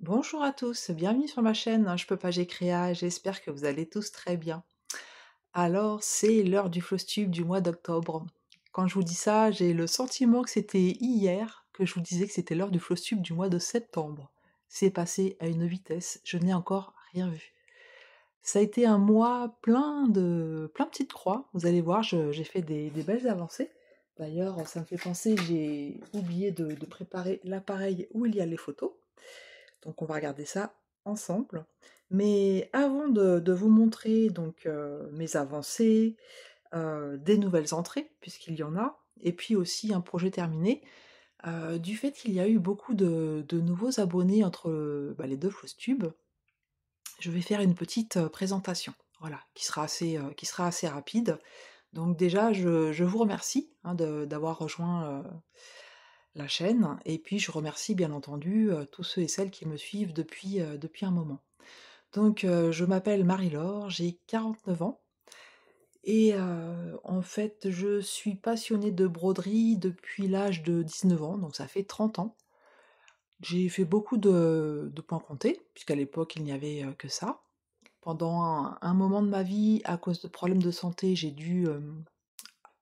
Bonjour à tous, bienvenue sur ma chaîne, Je peux pas, j'ai créa, j'espère que vous allez tous très bien. Alors, c'est l'heure du Flowstube du mois d'octobre. Quand je vous dis ça, j'ai le sentiment que c'était hier que je vous disais que c'était l'heure du Flowstube du mois de septembre. C'est passé à une vitesse, je n'ai encore rien vu. Ça a été un mois plein de petites croix, vous allez voir, j'ai fait des belles avancées. D'ailleurs, ça me fait penser, j'ai oublié de préparer l'appareil où il y a les photos. Donc on va regarder ça ensemble. Mais avant de vous montrer donc mes avancées, des nouvelles entrées, puisqu'il y en a, et puis aussi un projet terminé, du fait qu'il y a eu beaucoup de nouveaux abonnés entre les deux Flowstube, je vais faire une petite présentation, voilà, qui sera assez rapide. Donc déjà, je vous remercie hein, d'avoir rejoint la chaîne, et puis je remercie bien entendu tous ceux et celles qui me suivent depuis un moment. Donc je m'appelle Marie-Laure, j'ai 49 ans, et en fait je suis passionnée de broderie depuis l'âge de 19 ans, donc ça fait 30 ans. J'ai fait beaucoup de points comptés, puisqu'à l'époque il n'y avait que ça. Pendant un moment de ma vie, à cause de problèmes de santé, j'ai dû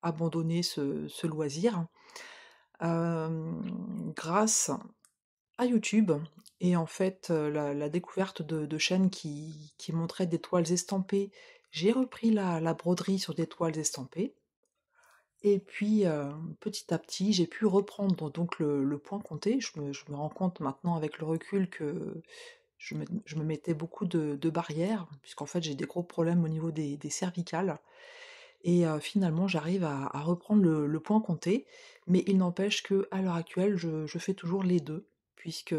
abandonner ce loisir. Grâce à YouTube, et en fait, la découverte de chaînes qui montraient des toiles estampées, j'ai repris la broderie sur des toiles estampées, et puis, petit à petit, j'ai pu reprendre donc le point compté. Je me rends compte maintenant avec le recul que je me mettais beaucoup de barrières, puisqu'en fait j'ai des gros problèmes au niveau des cervicales, et finalement j'arrive à reprendre le point compté, mais il n'empêche que à l'heure actuelle, je fais toujours les 2, puisque,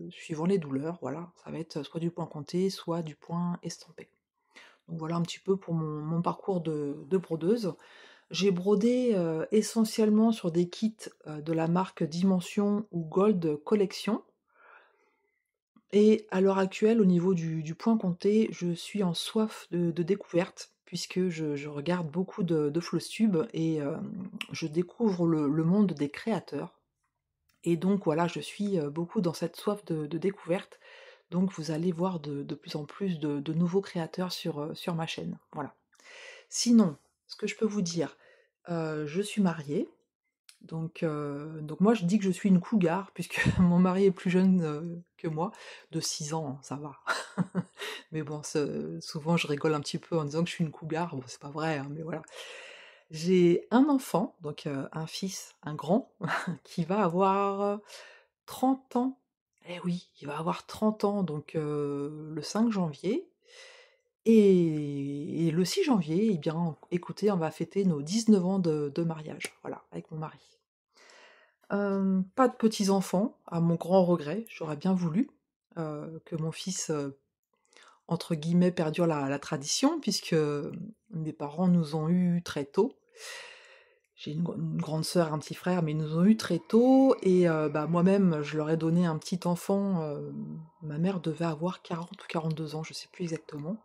suivant les douleurs, voilà, ça va être soit du point compté, soit du point estampé. Donc voilà un petit peu pour mon parcours de brodeuse. J'ai brodé, essentiellement sur des kits, de la marque Dimension ou Gold Collection, et à l'heure actuelle, au niveau du point compté, je suis en soif de découverte, puisque je regarde beaucoup de Flowstube, et je découvre le monde des créateurs. Et donc voilà, je suis beaucoup dans cette soif de découverte. Donc vous allez voir de plus en plus de nouveaux créateurs sur ma chaîne. Voilà. Sinon, ce que je peux vous dire, je suis mariée. Donc moi je dis que je suis une cougar, puisque mon mari est plus jeune que moi, de 6 ans, hein, ça va. Mais bon, souvent je rigole un petit peu en disant que je suis une cougar, bon c'est pas vrai, hein, mais voilà. J'ai un enfant, donc un fils, un grand, qui va avoir 30 ans. Eh oui, il va avoir 30 ans, donc le 5 janvier. Et le 6 janvier, eh bien, écoutez, on va fêter nos 19 ans de mariage, voilà, avec mon mari. Pas de petits-enfants, à mon grand regret, j'aurais bien voulu, que mon fils, entre guillemets, «perdure la tradition», puisque, mes parents nous ont eus très tôt. J'ai une grande sœur, un petit frère, mais ils nous ont eus très tôt, et moi-même, je leur ai donné un petit enfant, ma mère devait avoir 40 ou 42 ans, je sais plus exactement,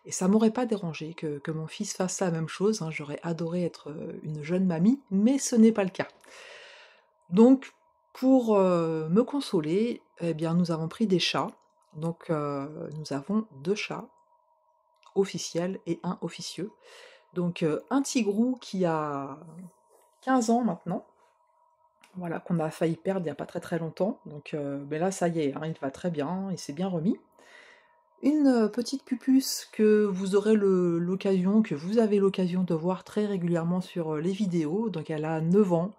et ça m'aurait pas dérangé que mon fils fasse la même chose, hein, j'aurais adoré être, une jeune mamie, mais ce n'est pas le cas. Donc, pour me consoler, eh bien, nous avons pris des chats. Donc, nous avons 2 chats officiels et un officieux. Donc, un tigrou qui a 15 ans maintenant, voilà, qu'on a failli perdre il y a pas très très longtemps. Donc, mais là, ça y est, hein, il va très bien, il s'est bien remis. Une petite pupusse que vous aurez que vous avez l'occasion de voir très régulièrement sur les vidéos. Donc, elle a 9 ans.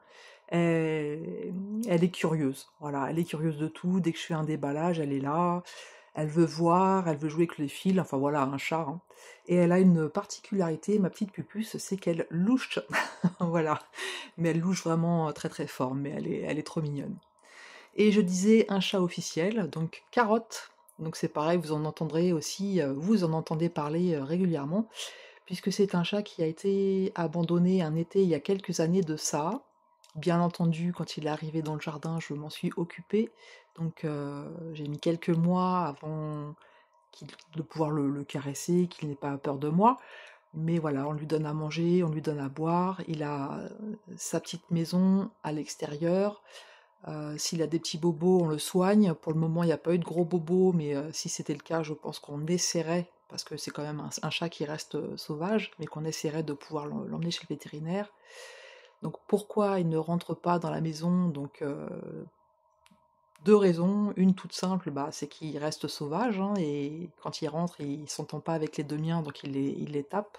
Elle est curieuse, voilà, elle est curieuse de tout. Dès que je fais un déballage, elle est là, elle veut voir, elle veut jouer avec les fils, enfin voilà, un chat, hein. Et elle a une particularité, ma petite pupusse, c'est qu'elle louche, voilà. Mais elle louche vraiment très très fort, mais elle est trop mignonne. Et je disais un chat officiel, donc Carotte. Donc c'est pareil, vous en entendrez aussi, vous en entendez parler régulièrement, puisque c'est un chat qui a été abandonné un été il y a quelques années de ça. Bien entendu, quand il est arrivé dans le jardin, je m'en suis occupée, donc j'ai mis quelques mois avant de pouvoir le caresser, qu'il n'ait pas peur de moi. Mais voilà, on lui donne à manger, on lui donne à boire, il a sa petite maison à l'extérieur, S'il a des petits bobos, on le soigne. Pour le moment, il n'y a pas eu de gros bobos, mais si c'était le cas, je pense qu'on essaierait, parce que c'est quand même un chat qui reste sauvage, mais qu'on essaierait de pouvoir l'emmener chez le vétérinaire. Donc pourquoi il ne rentre pas dans la maison? Donc deux raisons. Une toute simple, bah, c'est qu'il reste sauvage, hein, et quand il rentre, il s'entend pas avec les deux miens, donc il les tape.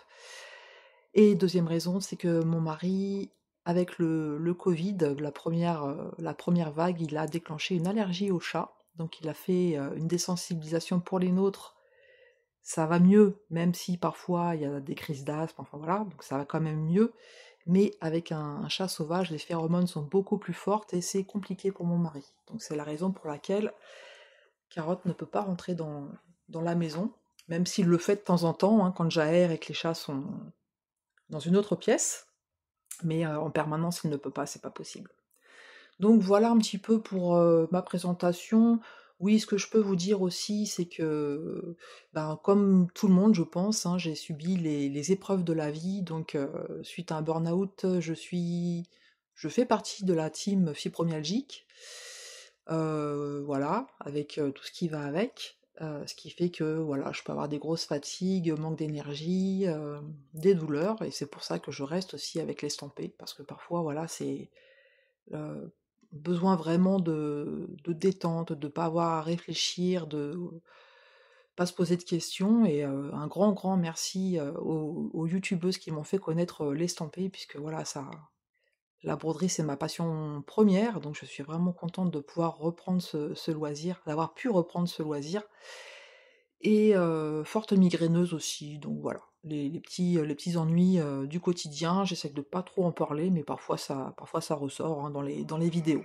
Et deuxième raison, c'est que mon mari, avec le Covid, la première vague, il a déclenché une allergie aux chats. Donc il a fait une désensibilisation pour les nôtres. Ça va mieux, même si parfois il y a des crises d'asthme, enfin voilà, donc ça va quand même mieux. Mais avec un chat sauvage, les phéromones sont beaucoup plus fortes et c'est compliqué pour mon mari. Donc c'est la raison pour laquelle Carotte ne peut pas rentrer dans la maison, même s'il le fait de temps en temps, hein, quand j'aère et que les chats sont dans une autre pièce. Mais en permanence, il ne peut pas, c'est pas possible. Donc voilà un petit peu pour ma présentation. Oui, ce que je peux vous dire aussi, c'est que, ben, comme tout le monde, je pense, hein, j'ai subi les épreuves de la vie. Donc, suite à un burn-out, je fais partie de la team fibromyalgique. Voilà, avec tout ce qui va avec. Ce qui fait que voilà, je peux avoir des grosses fatigues, manque d'énergie, des douleurs, et c'est pour ça que je reste aussi avec l'estampé, parce que parfois, voilà, c'est besoin vraiment de détente, de pas avoir à réfléchir, de pas se poser de questions. Et un grand, grand merci aux youtubeuses qui m'ont fait connaître l'estampé, puisque voilà, la broderie, c'est ma passion première, donc je suis vraiment contente de pouvoir reprendre ce loisir, d'avoir pu reprendre ce loisir. Et forte migraineuse aussi, donc voilà. Les petits ennuis du quotidien, j'essaie de pas trop en parler, mais parfois ça ressort, hein, dans les vidéos.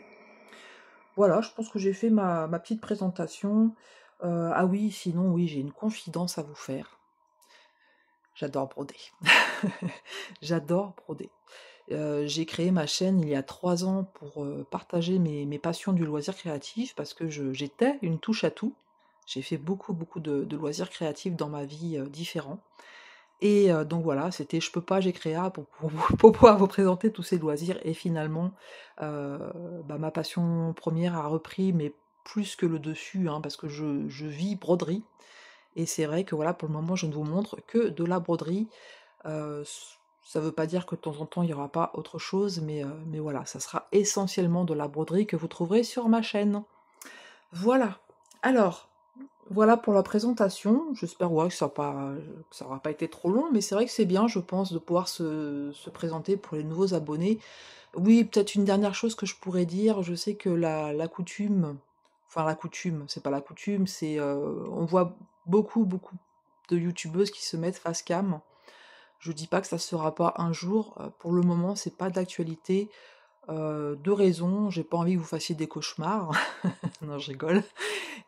Voilà, je pense que j'ai fait ma petite présentation. Ah oui, sinon, oui, j'ai une confidence à vous faire. J'adore broder. J'adore broder. J'ai créé ma chaîne il y a 3 ans pour partager mes passions du loisir créatif, parce que j'étais une touche à tout. J'ai fait beaucoup, beaucoup de loisirs créatifs dans ma vie différents. Et donc voilà, c'était je peux pas, j'ai créa pour pouvoir vous présenter tous ces loisirs. Et finalement, heu, bah, ma passion première a repris, mais plus que le dessus, hein, parce que je vis broderie. Et c'est vrai que voilà, pour le moment, je ne vous montre que de la broderie. Ça veut pas dire que de temps en temps, il y aura pas autre chose, mais voilà, ça sera essentiellement de la broderie que vous trouverez sur ma chaîne. Voilà. Alors, voilà pour la présentation. J'espère, ouais, que ça aura pas été trop long, mais c'est vrai que c'est bien, je pense, de pouvoir se présenter pour les nouveaux abonnés. Oui, peut-être une dernière chose que je pourrais dire, je sais que la coutume, enfin la coutume, c'est pas la coutume, c'est on voit beaucoup, beaucoup de youtubeuses qui se mettent face cam. Je dis pas que ça se fera pas un jour, pour le moment, c'est pas d'actualité. 2 raisons, j'ai pas envie que vous fassiez des cauchemars. Non, je rigole.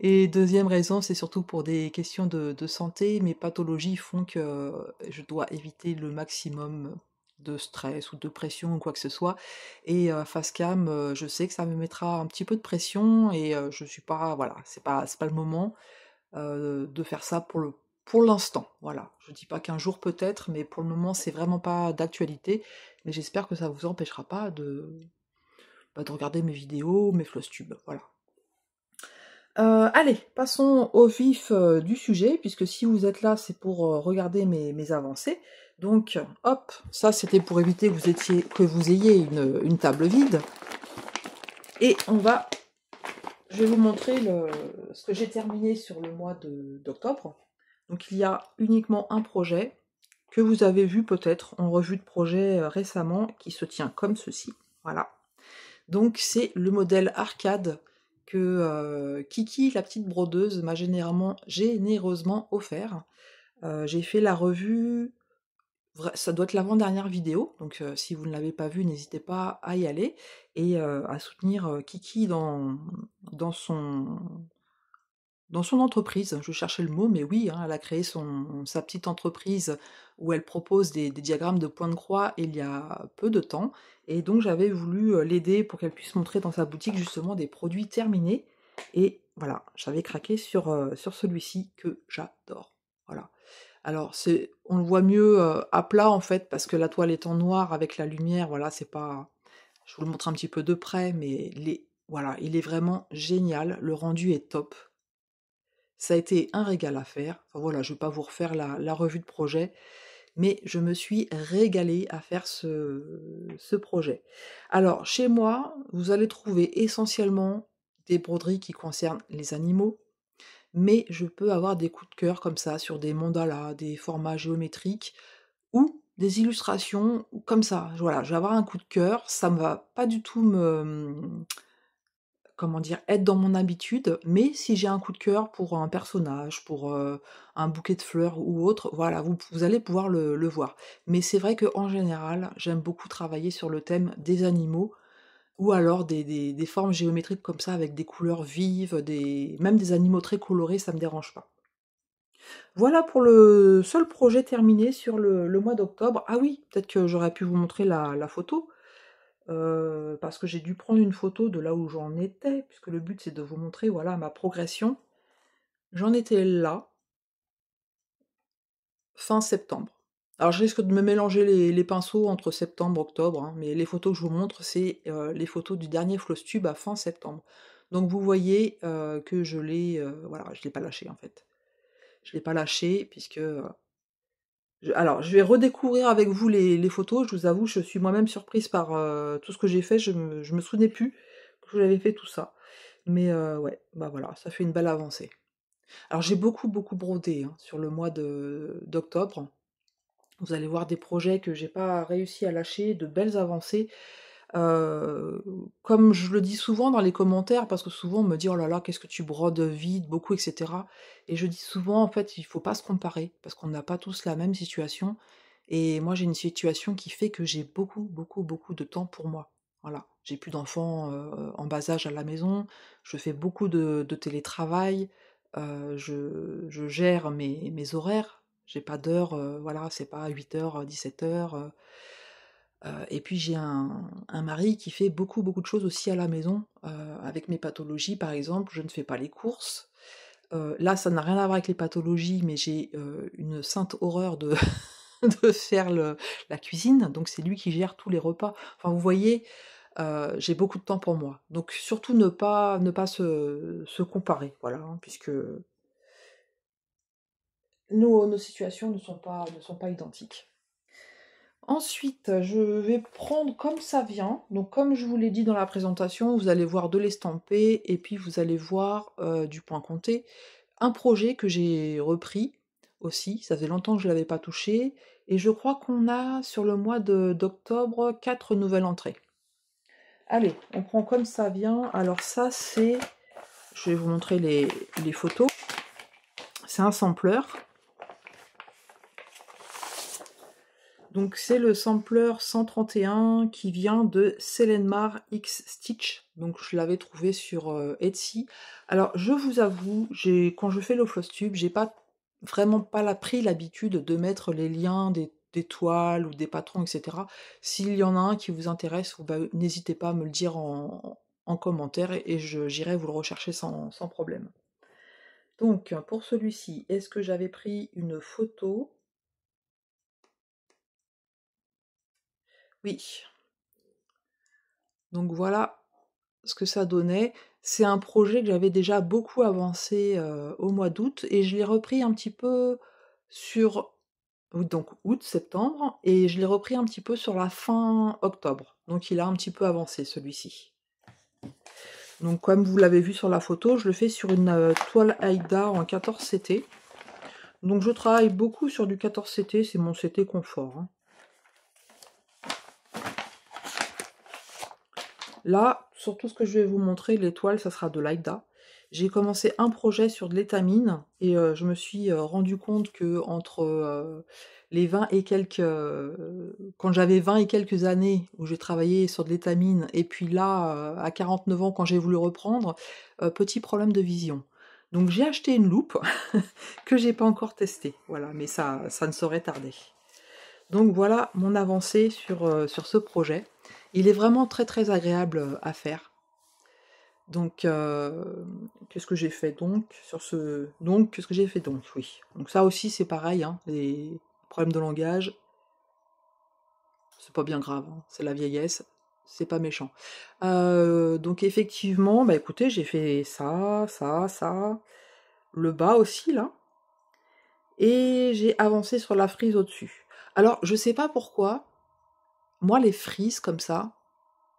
Et deuxième raison, c'est surtout pour des questions de santé. Mes pathologies font que je dois éviter le maximum de stress ou de pression ou quoi que ce soit. Et face cam, je sais que ça me mettra un petit peu de pression, et je suis pas, voilà, c'est pas le moment de faire ça pour l'instant. Voilà. Je dis pas qu'un jour peut-être, mais pour le moment, c'est vraiment pas d'actualité. Mais j'espère que ça vous empêchera pas de regarder mes vidéos, mes flosstubes. Voilà. Allez, passons au vif du sujet, puisque si vous êtes là, c'est pour regarder mes avancées. Donc, hop, ça c'était pour éviter que vous ayez une table vide. Et je vais vous montrer ce que j'ai terminé sur le mois d'octobre. Donc, il y a uniquement un projet que vous avez vu peut-être en revue de projet récemment, qui se tient comme ceci. Voilà. Donc c'est le modèle arcade que Kiki, la petite brodeuse, m'a généreusement offert. J'ai fait la revue, ça doit être l'avant-dernière vidéo, donc si vous ne l'avez pas vue, n'hésitez pas à y aller et à soutenir Kiki dans son dans son entreprise. Je cherchais le mot, mais oui, hein, elle a créé sa petite entreprise où elle propose des diagrammes de points de croix il y a peu de temps. Et donc j'avais voulu l'aider pour qu'elle puisse montrer dans sa boutique justement des produits terminés. Et voilà, j'avais craqué sur celui-ci que j'adore. Voilà. Alors on le voit mieux à plat en fait, parce que la toile est en noir avec la lumière. Voilà, c'est pas. Je vous le montre un petit peu de près, mais Voilà, il est vraiment génial, le rendu est top. Ça a été un régal à faire. Enfin voilà, je vais pas vous refaire la revue de projet, mais je me suis régalée à faire ce projet. Alors, chez moi, vous allez trouver essentiellement des broderies qui concernent les animaux, mais je peux avoir des coups de cœur comme ça sur des mandalas, des formats géométriques ou des illustrations comme ça. Voilà, je vais avoir un coup de cœur, ça me va pas du tout comment dire? Être dans mon habitude, mais si j'ai un coup de cœur pour un personnage, pour, un bouquet de fleurs ou autre, voilà, vous allez pouvoir le voir. Mais c'est vrai qu'en général, j'aime beaucoup travailler sur le thème des animaux ou alors des formes géométriques comme ça avec des couleurs vives, des même des animaux très colorés, ça me dérange pas. Voilà pour le seul projet terminé sur le mois d'octobre. Ah oui, peut-être que j'aurais pu vous montrer la photo. Parce que j'ai dû prendre une photo de là où j'en étais, puisque le but c'est de vous montrer, voilà, ma progression. J'en étais là, fin septembre. Alors je risque de me mélanger les pinceaux entre septembre, octobre, hein, mais les photos que je vous montre, c'est les photos du dernier Flosstube à fin septembre. Donc vous voyez que je l'ai, voilà, je l'ai pas lâché en fait. Je l'ai pas lâché puisque alors, je vais redécouvrir avec vous les photos. Je vous avoue, je suis moi-même surprise par, tout ce que j'ai fait. Je me souvenais plus que j'avais fait tout ça. Mais, ouais, bah, voilà, ça fait une belle avancée. Alors j'ai beaucoup, beaucoup brodé, hein, sur le mois de d'octobre. Vous allez voir des projets que j'ai pas réussi à lâcher, de belles avancées. Heu, Comme je le dis souvent dans les commentaires, parce que souvent on me dit: «Oh là là, qu'est-ce que tu brodes vite, beaucoup» et cetera, et je dis souvent, en fait, il faut pas se comparer, parce qu'on n'a pas tous la même situation, et moi j'ai une situation qui fait que j'ai beaucoup, beaucoup, beaucoup de temps pour moi. Voilà. J'ai plus d'enfants, en bas âge à la maison, je fais beaucoup de télétravail, je gère mes horaires. J'ai pas d'heure, voilà, c'est pas 8h, 17h. Et puis j'ai un mari qui fait beaucoup, beaucoup de choses aussi à la maison, avec mes pathologies par exemple, je ne fais pas les courses. Là, ça n'a rien à voir avec les pathologies, mais j'ai, une sainte horreur de de faire la cuisine, donc c'est lui qui gère tous les repas. Enfin vous voyez, j'ai beaucoup de temps pour moi. Donc surtout ne pas se comparer, voilà, hein, puisque nos situations ne sont pas identiques. Ensuite, je vais prendre comme ça vient. Donc comme je vous l'ai dit dans la présentation, vous allez voir de l'estampé et puis vous allez voir, du point compté. Un projet que j'ai repris aussi, ça faisait longtemps que je l'avais pas touché, et je crois qu'on a sur le mois d'octobre 4 nouvelles entrées. Allez, on prend comme ça vient. Alors ça c'est je vais vous montrer les photos. C'est un sampler. Donc c'est le sampler 131 qui vient de Selenmar X Stitch. Donc je l'avais trouvé sur Etsy. Alors je vous avoue, quand je fais le Flosstube, j'ai pas vraiment pas pris l'habitude de mettre les liens des toiles ou des patrons, etc. S'il y en a un qui vous intéresse, bah, n'hésitez pas à me le dire en commentaire et j'irai vous le rechercher sans problème. Donc pour celui-ci, est-ce que j'avais pris une photo? Oui. Donc voilà ce que ça donnait. C'est un projet que j'avais déjà beaucoup avancé, au mois d'août, et je l'ai repris un petit peu sur donc août, septembre, et je l'ai repris un petit peu sur la fin octobre. Donc il a un petit peu avancé celui-ci. Donc comme vous l'avez vu sur la photo, je le fais sur une, toile Aïda en 14 CT. Donc je travaille beaucoup sur du 14 CT, c'est mon CT confort, hein. Là, sur tout ce que je vais vous montrer, l'étoile, ça sera de l'Aïda. J'ai commencé un projet sur de l'étamine et je me suis rendu compte que entre les 20 et quelques quand j'avais 20 et quelques années où j'ai travaillé sur de l'étamine, et puis là à 49 ans quand j'ai voulu reprendre, petit problème de vision. Donc j'ai acheté une loupe que j'ai pas encore testée, voilà, mais ça ne saurait tarder. Donc voilà mon avancée sur ce projet. Il est vraiment très très agréable à faire. Donc, qu'est-ce que j'ai fait donc sur ce donc qu'est-ce que j'ai fait donc? Oui. Donc ça aussi c'est pareil, hein, les problèmes de langage, c'est pas bien grave, hein, c'est la vieillesse. c'est pas méchant. Donc effectivement, bah écoutez, j'ai fait ça, ça, ça, le bas aussi là, et j'ai avancé sur la frise au-dessus. Alors, je sais pas pourquoi, moi les frises comme ça,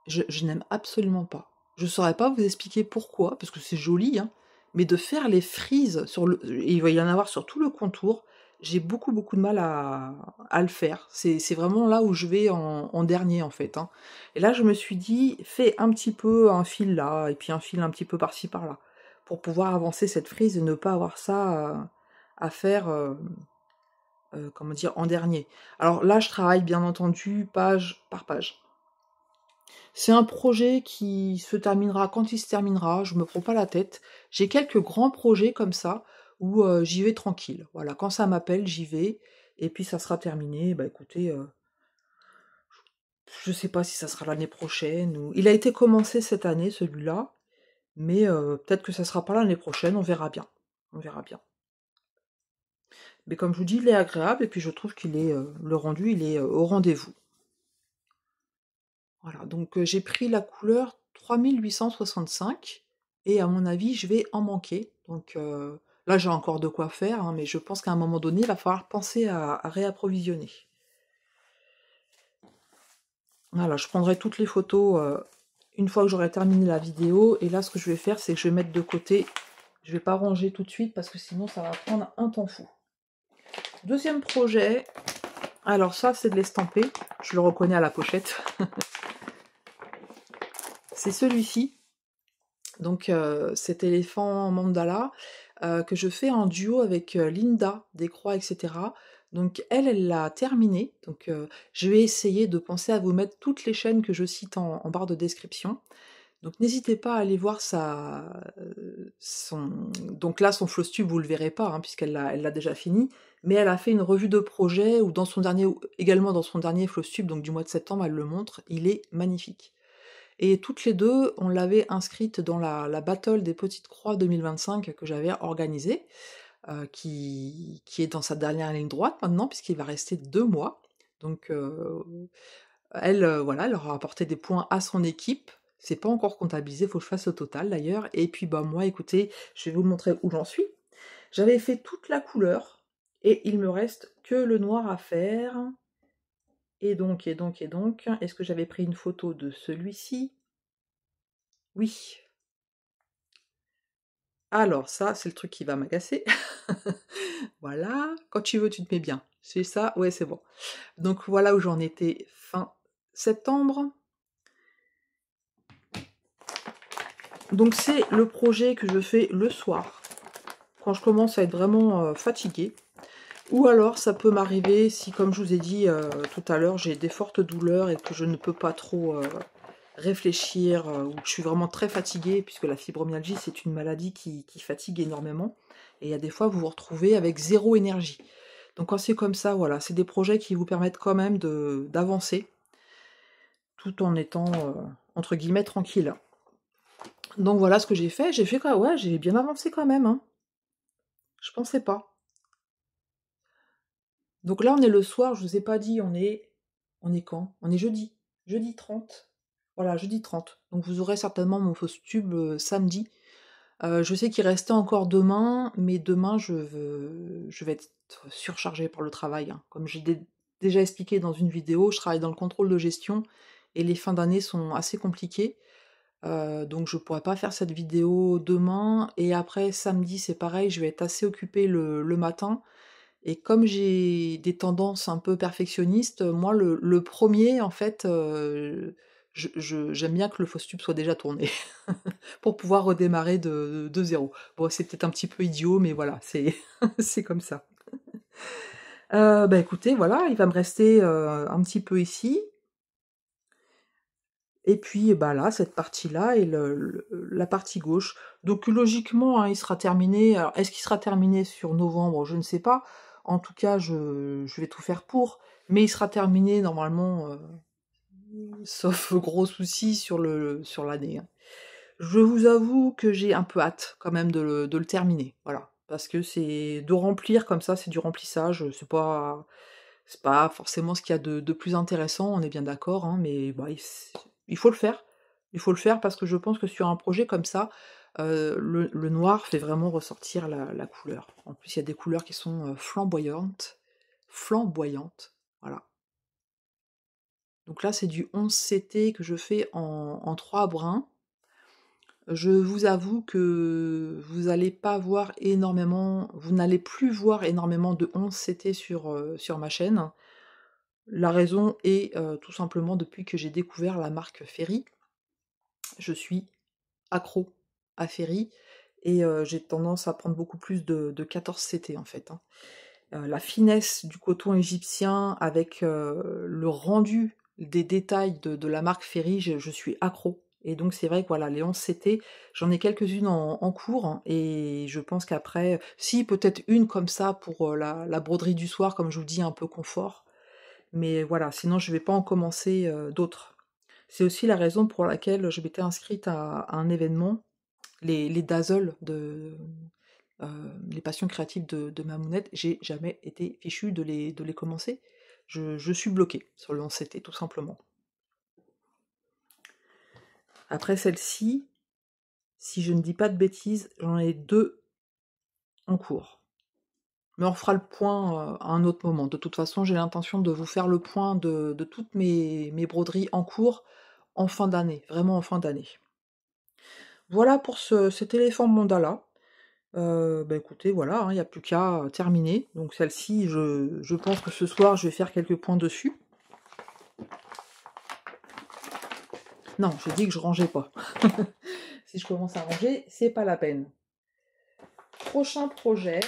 je n'aime absolument pas. Je saurais pas vous expliquer pourquoi, parce que c'est joli, hein, mais de faire les frises sur le et il va y en avoir sur tout le contour, j'ai beaucoup, beaucoup de mal à le faire. C'est vraiment là où je vais en dernier, en fait, hein. Et là, je me suis dit: «Fais un petit peu un fil là et puis un fil un petit peu par-ci par-là», pour pouvoir avancer cette frise et ne pas avoir ça, à faire, comment dire? En dernier. Alors là, je travaille bien entendu page par page. C'est un projet qui se terminera quand il se terminera, je me prends pas la tête. J'ai quelques grands projets comme ça où, j'y vais tranquille. Voilà, quand ça m'appelle, j'y vais et puis ça sera terminé. Bah, écoutez, je sais pas si ça sera l'année prochaine ou il a été commencé cette année celui-là, mais peut-être que ça sera pas l'année prochaine, on verra bien. On verra bien. Mais comme je vous dis, il est agréable et puis je trouve qu'il est, le rendu, il est, au rendez-vous. Voilà, donc j'ai pris la couleur 3865 et à mon avis, je vais en manquer. Donc là, j'ai encore de quoi faire, hein, mais je pense qu'à un moment donné, il va falloir penser à réapprovisionner. Voilà, je prendrai toutes les photos une fois que j'aurai terminé la vidéo. Et là, ce que je vais faire, c'est que je vais mettre de côté. Je vais pas ranger tout de suite parce que sinon, ça va prendre un temps fou. Deuxième projet. Alors ça, c'est de l'estampé. Je le reconnais à la pochette. C'est celui-ci. Donc cet éléphant mandala que je fais en duo avec Linda des Croix, etc. Donc elle l'a terminé. Donc je vais essayer de penser à vous mettre toutes les chaînes que je cite en barre de description. Donc n'hésitez pas à aller voir donc là son flostube vous le verrez pas hein, elle l'a déjà fini, mais elle a fait une revue de projet ou également dans son dernier flostube, donc du mois de septembre, elle le montre, il est magnifique. Et toutes les deux, on l'avait inscrite dans la battle des Petites Croix 2025 que j'avais organisée, qui est dans sa dernière ligne droite maintenant, puisqu'il va rester 2 mois. Donc elle, voilà, elle aura apporté des points à son équipe. C'est pas encore comptabilisé, faut que je fasse le total d'ailleurs. Et puis bah moi, écoutez, je vais vous montrer où j'en suis. J'avais fait toute la couleur, et il me reste que le noir à faire. Et donc, est-ce que j'avais pris une photo de celui-ci? Oui. Alors ça, c'est le truc qui va m'agacer. Voilà, quand tu veux, tu te mets bien. C'est ça? Ouais, c'est bon. Donc voilà où j'en étais fin septembre. Donc c'est le projet que je fais le soir, quand je commence à être vraiment fatiguée. Ou alors ça peut m'arriver si, comme je vous ai dit tout à l'heure, j'ai des fortes douleurs et que je ne peux pas trop réfléchir, ou que je suis vraiment très fatiguée, puisque la fibromyalgie, c'est une maladie qui fatigue énormément. Et il y a des fois, vous vous retrouvez avec zéro énergie. Donc quand c'est comme ça, voilà, c'est des projets qui vous permettent quand même d'avancer, tout en étant, entre guillemets, tranquille. Donc voilà ce que j'ai fait. J'ai fait quoi? Ouais, j'ai bien avancé quand même, hein. Je pensais pas. Donc là, on est le soir, je vous ai pas dit, on est quand? On est jeudi. Jeudi 30. Voilà, jeudi 30. Donc vous aurez certainement mon fausse tube samedi. Je sais qu'il restait encore demain, mais demain je vais être surchargée par le travail, hein. Comme j'ai déjà expliqué dans une vidéo, je travaille dans le contrôle de gestion et les fins d'année sont assez compliquées. Donc je pourrais pas faire cette vidéo demain, et après samedi c'est pareil, je vais être assez occupée le matin. Et comme j'ai des tendances un peu perfectionnistes, moi le 1er en fait, j'aime bien que le faux tube soit déjà tourné pour pouvoir redémarrer de 0. Bon, c'est peut-être un petit peu idiot, mais voilà, c'est c'est comme ça. Bah, écoutez, voilà, il va me rester, un petit peu ici. Et puis, bah, là, cette partie-là et la partie gauche. Donc logiquement, hein, il sera terminé. Alors, est-ce qu'il sera terminé sur novembre? Je ne sais pas. En tout cas, je vais tout faire pour. Mais il sera terminé normalement, sauf gros soucis sur l'année, hein. Je vous avoue que j'ai un peu hâte quand même de le terminer, voilà. Parce que c'est de remplir comme ça, c'est du remplissage, c'est pas forcément ce qu'il y a de plus intéressant, on est bien d'accord, hein, mais bah, il faut le faire. Il faut le faire parce que je pense que sur un projet comme ça, le noir fait vraiment ressortir la couleur. En plus, il y a des couleurs qui sont flamboyantes. Flamboyantes, voilà. Donc là, c'est du 11CT que je fais en 3 brins. Je vous avoue que vous n'allez pas voir énormément, vous n'allez plus voir énormément de 11CT sur ma chaîne. La raison est tout simplement depuis que j'ai découvert la marque Ferry, je suis accro à Ferry et j'ai tendance à prendre beaucoup plus de 14CT en fait, hein. La finesse du coton égyptien avec le rendu des détails de la marque Ferry, je suis accro. Et donc c'est vrai que voilà, les 11CT, j'en ai quelques-unes en cours, hein, et je pense qu'après, si peut-être une comme ça pour la broderie du soir, comme je vous dis, un peu confort, mais voilà, sinon je vais pas en commencer d'autres. C'est aussi la raison pour laquelle je m'étais inscrite à un événement, les Dazzle les passions créatives de Mamounette, j'ai jamais été fichue de les commencer. Je suis bloquée sur le 11CT, tout simplement. Après celle-ci, si je ne dis pas de bêtises, j'en ai 2 en cours. Mais on fera le point à un autre moment. De toute façon, j'ai l'intention de vous faire le point de toutes mes broderies en cours en fin d'année, vraiment en fin d'année. Voilà pour cet éléphant mandala. Bah écoutez, voilà, il n'y a plus qu'à terminer. Donc celle-ci, je pense que ce soir, je vais faire quelques points dessus. Non, j'ai dit que je rangeais pas. Si je commence à ranger, c'est pas la peine. Prochain projet.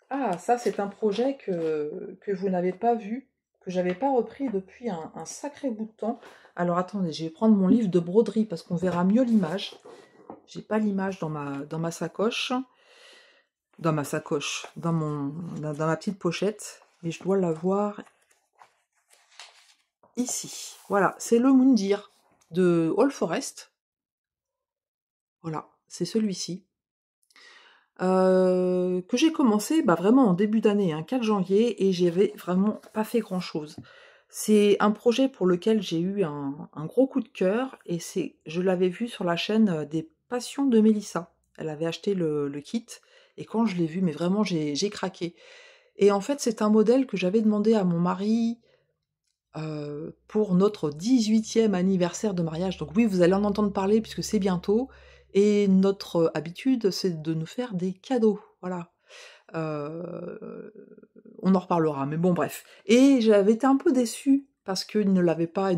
Ah, ça, c'est un projet que vous n'avez pas vu, que j'avais pas repris depuis un sacré bout de temps. Alors attendez, je vais prendre mon livre de broderie parce qu'on verra mieux l'image. J'ai pas l'image dans ma sacoche. Dans ma sacoche, dans ma petite pochette. Mais je dois l'avoir ici. Voilà, c'est le Moundir de All Forest. Voilà, c'est celui-ci. Que j'ai commencé vraiment en début d'année, hein, 4 janvier, et j'avais vraiment pas fait grand-chose. C'est un projet pour lequel j'ai eu un gros coup de cœur, et je l'avais vu sur la chaîne des Passions de Mélissa. Elle avait acheté le kit, et quand je l'ai vu, mais vraiment, j'ai craqué. Et en fait, c'est un modèle que j'avais demandé à mon mari pour notre 18e anniversaire de mariage. Donc oui, vous allez en entendre parler puisque c'est bientôt. Et notre habitude, c'est de nous faire des cadeaux. Voilà. On en reparlera, mais bon, bref. Et j'avais été un peu déçue parce qu'il ne me l'avait pas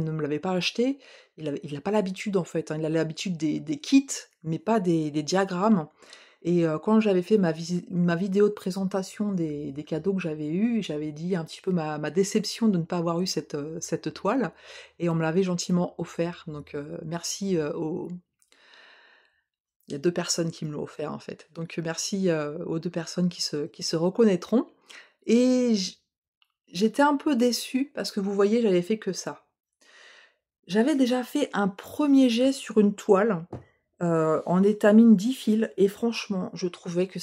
acheté. Il n'a pas l'habitude en fait, hein. Il a l'habitude des kits, mais pas des diagrammes. Et quand j'avais fait ma vidéo de présentation des cadeaux que j'avais eus, j'avais dit un petit peu ma déception de ne pas avoir eu cette toile, et on me l'avait gentiment offert. Donc merci il y a 2 personnes qui me l'ont offert en fait. Donc merci aux 2 personnes qui se reconnaîtront. Et j'étais un peu déçue parce que vous voyez, j'avais fait que ça. J'avais déjà fait un premier jet sur une toile en étamine 10 fils, et franchement, je trouvais que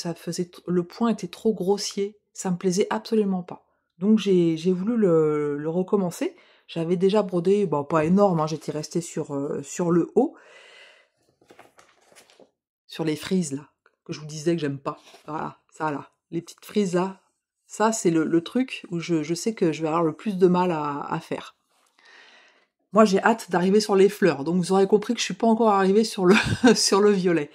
le point était trop grossier, ça me plaisait absolument pas. Donc j'ai voulu le recommencer. J'avais déjà brodé, pas énorme, hein, j'étais restée sur le haut, sur les frises là, que je vous disais que j'aime pas. Voilà, ça là, les petites frises là, ça c'est le truc où je sais que je vais avoir le plus de mal à faire. Moi j'ai hâte d'arriver sur les fleurs, donc vous aurez compris que je suis pas encore arrivée sur le, sur le violet.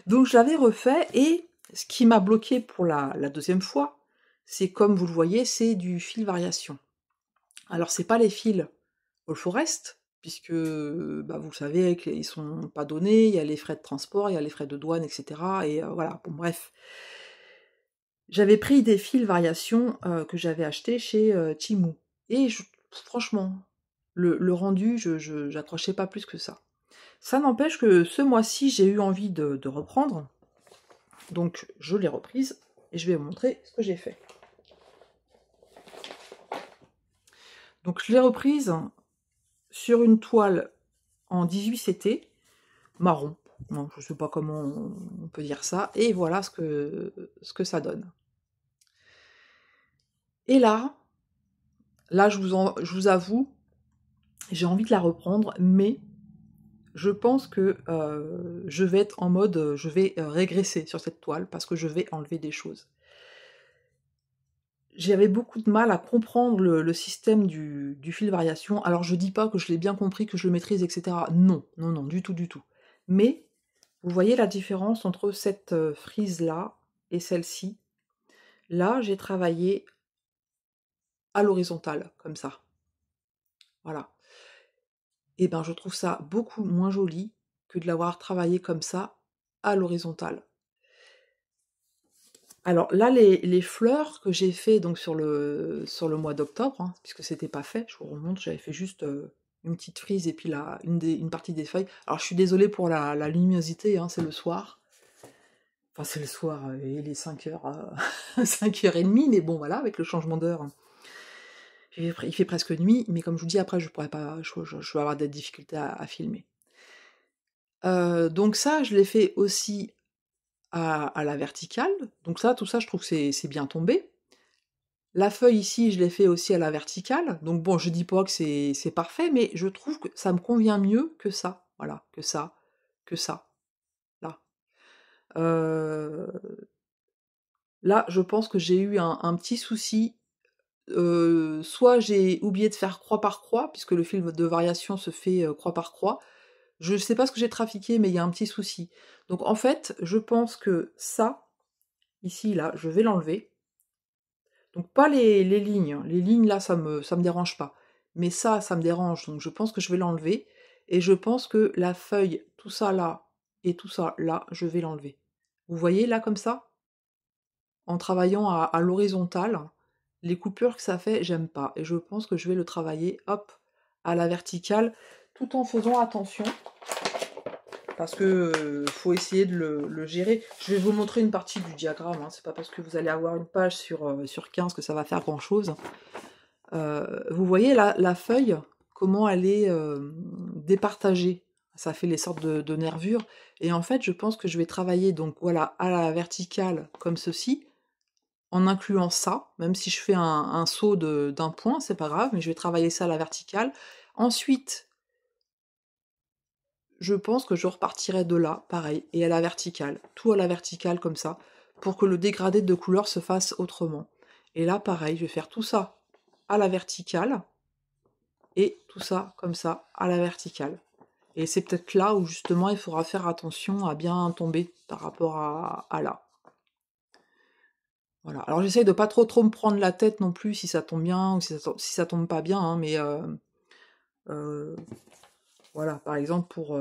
Donc je l'avais refait, et ce qui m'a bloqué pour la 2e fois, c'est, comme vous le voyez, c'est du fil variation. Alors c'est pas les fils All Forest, puisque vous savez qu'ils sont pas donnés, il y a les frais de transport, il y a les frais de douane, etc. Et voilà, bon bref. J'avais pris des fils variation que j'avais achetés chez Temu. Et franchement, le rendu, j'accrochais pas plus que ça. Ça n'empêche que ce mois-ci, j'ai eu envie de reprendre. Donc je l'ai reprise et je vais vous montrer ce que j'ai fait. Donc je l'ai reprise sur une toile en 18CT, marron. Non, je ne sais pas comment on peut dire ça. Et voilà ce que ça donne. Et là je vous avoue J'ai envie de la reprendre, mais je pense que je vais être en mode, je vais régresser sur cette toile parce que je vais enlever des choses. J'avais beaucoup de mal à comprendre le système du fil variation. Alors je dis pas que je l'ai bien compris, que je le maîtrise, etc. Non, non, non, du tout, du tout. Mais vous voyez la différence entre cette frise-là et celle-ci. Là, j'ai travaillé à l'horizontale, comme ça. Voilà. Et ben je trouve ça beaucoup moins joli que de l'avoir travaillé comme ça à l'horizontale. Alors là, les fleurs que j'ai fait donc sur le mois d'octobre, hein, puisque c'était pas fait, je vous remontre, j'avais fait juste une petite frise et puis une partie des feuilles. Alors je suis désolée pour la luminosité, hein, c'est le soir. Enfin c'est le soir, il est 5h, 5h30, mais bon voilà, avec le changement d'heure, il fait presque nuit, mais comme je vous dis, après je pourrais pas, je vais avoir des difficultés à filmer. Donc ça, je l'ai fait aussi à la verticale, donc ça, tout ça, je trouve que c'est bien tombé. La feuille ici, je l'ai fait aussi à la verticale, donc bon, je dis pas que c'est parfait, mais je trouve que ça me convient mieux que ça, voilà, que ça, là. Heu, Là, je pense que j'ai eu un petit souci, soit j'ai oublié de faire croix par croix, puisque le fil de variation se fait, croix par croix. Je sais pas ce que j'ai trafiqué, mais il y a un petit souci. Donc en fait, je pense que ça, ici, là, je vais l'enlever. Donc pas les lignes, hein. Les lignes là ça me dérange pas. Mais ça me dérange, donc je pense que je vais l'enlever. Et je pense que la feuille, tout ça là et tout ça là, je vais l'enlever. Vous voyez là comme ça? En travaillant à l'horizontale, les coupures que ça fait, j'aime pas. Et je pense que je vais le travailler, hop, à la verticale, tout en faisant attention. Parce que faut essayer de le gérer. Je vais vous montrer une partie du diagramme, hein. C'est pas parce que vous allez avoir une page sur 15 que ça va faire grand chose. Vous voyez la feuille, comment elle est départagée. Ça fait les sortes de nervures. Et en fait, je pense que je vais travailler donc voilà à la verticale comme ceci, en incluant ça, même si je fais un saut d'un point, c'est pas grave, mais je vais travailler ça à la verticale. Ensuite, je pense que je repartirai de là, pareil, et à la verticale, tout à la verticale comme ça, pour que le dégradé de couleur se fasse autrement. Et là, pareil, je vais faire tout ça à la verticale, et tout ça comme ça à la verticale. Et c'est peut-être là où justement il faudra faire attention à bien tomber par rapport à là. Voilà. Alors j'essaye de pas trop me prendre la tête non plus si ça tombe bien ou si ça tombe pas bien, hein, mais euh, voilà, par exemple pour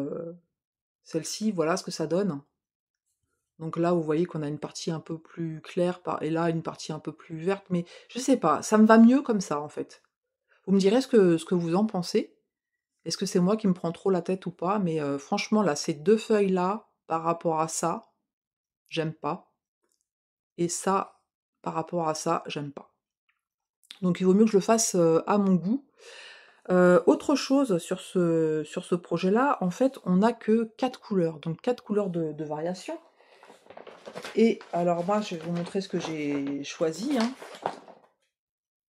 celle-ci, voilà ce que ça donne. Donc là, vous voyez qu'on a une partie un peu plus claire et là une partie un peu plus verte, mais je sais pas, ça me va mieux comme ça en fait. Vous me direz ce que vous en pensez. Est-ce que c'est moi qui me prends trop la tête ou pas? Mais franchement, là, ces deux feuilles-là, par rapport à ça, j'aime pas. Et ça, par rapport à ça, j'aime pas. Donc il vaut mieux que je le fasse à mon goût. Autre chose sur ce projet-là, en fait, on n'a que 4 couleurs, donc 4 couleurs de variation. Et alors moi, je vais vous montrer ce que j'ai choisi, hein.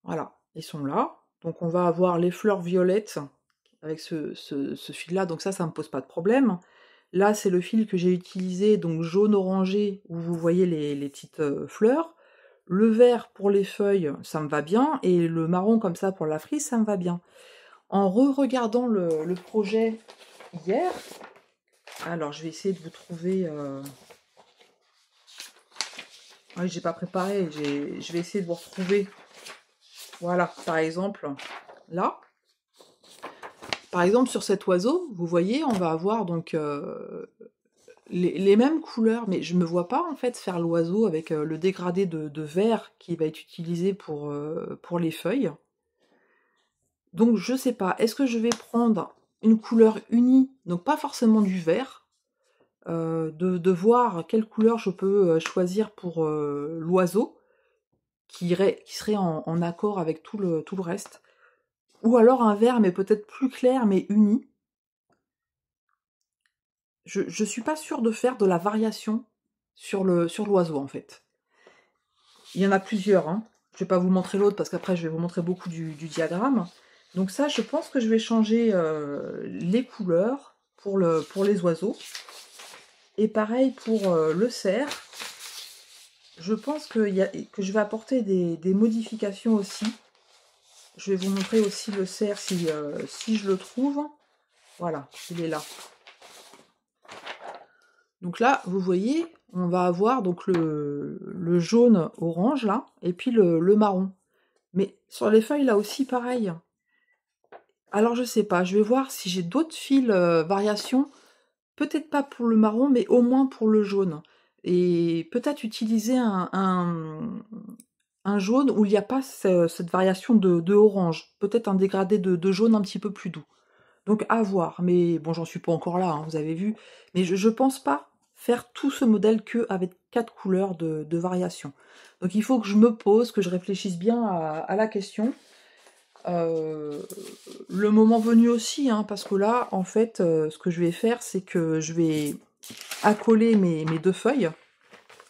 Voilà, ils sont là. Donc on va avoir les fleurs violettes avec ce fil-là, donc ça me pose pas de problème. Là, c'est le fil que j'ai utilisé, donc jaune-orangé, où vous voyez les petites fleurs. Le vert pour les feuilles, ça me va bien, et le marron comme ça pour la frise, ça me va bien. En re-regardant le projet hier, alors je vais essayer de vous trouver... Oui, j'ai pas préparé, je vais essayer de vous retrouver. Voilà, par exemple, là. Par exemple, sur cet oiseau, vous voyez, on va avoir donc les mêmes couleurs, mais je me vois pas en fait faire l'oiseau avec le dégradé de vert qui va être utilisé pour les feuilles. Donc je sais pas, est-ce que je vais prendre une couleur unie, donc pas forcément du vert, de voir quelle couleur je peux choisir pour l'oiseau, qui serait en accord avec tout le reste, ou alors un vert mais peut-être plus clair mais uni. Je suis pas sûre de faire de la variation sur l'oiseau en fait. Il y en a plusieurs, hein. Je vais pas vous montrer l'autre parce qu'après je vais vous montrer beaucoup du diagramme. Donc ça, je pense que je vais changer les couleurs pour les oiseaux. Et pareil pour le cerf. Je pense que je vais apporter des modifications aussi. Je vais vous montrer aussi le cerf si je le trouve. Voilà, il est là. Donc là, vous voyez, on va avoir donc le jaune orange là, et puis le marron. Mais sur les feuilles là aussi, pareil. Alors je sais pas, je vais voir si j'ai d'autres fils variations. Peut-être pas pour le marron, mais au moins pour le jaune. Et peut-être utiliser un jaune où il n'y a pas cette variation de orange. Peut-être un dégradé de jaune un petit peu plus doux. Donc à voir. Mais bon, j'en suis pas encore là, hein, vous avez vu. Mais je pense pas faire tout ce modèle que avec 4 couleurs de variation. Donc il faut que je me pose, que je réfléchisse bien à la question. Le moment venu aussi, hein, parce que là, en fait, ce que je vais faire, c'est que je vais accoler mes deux feuilles,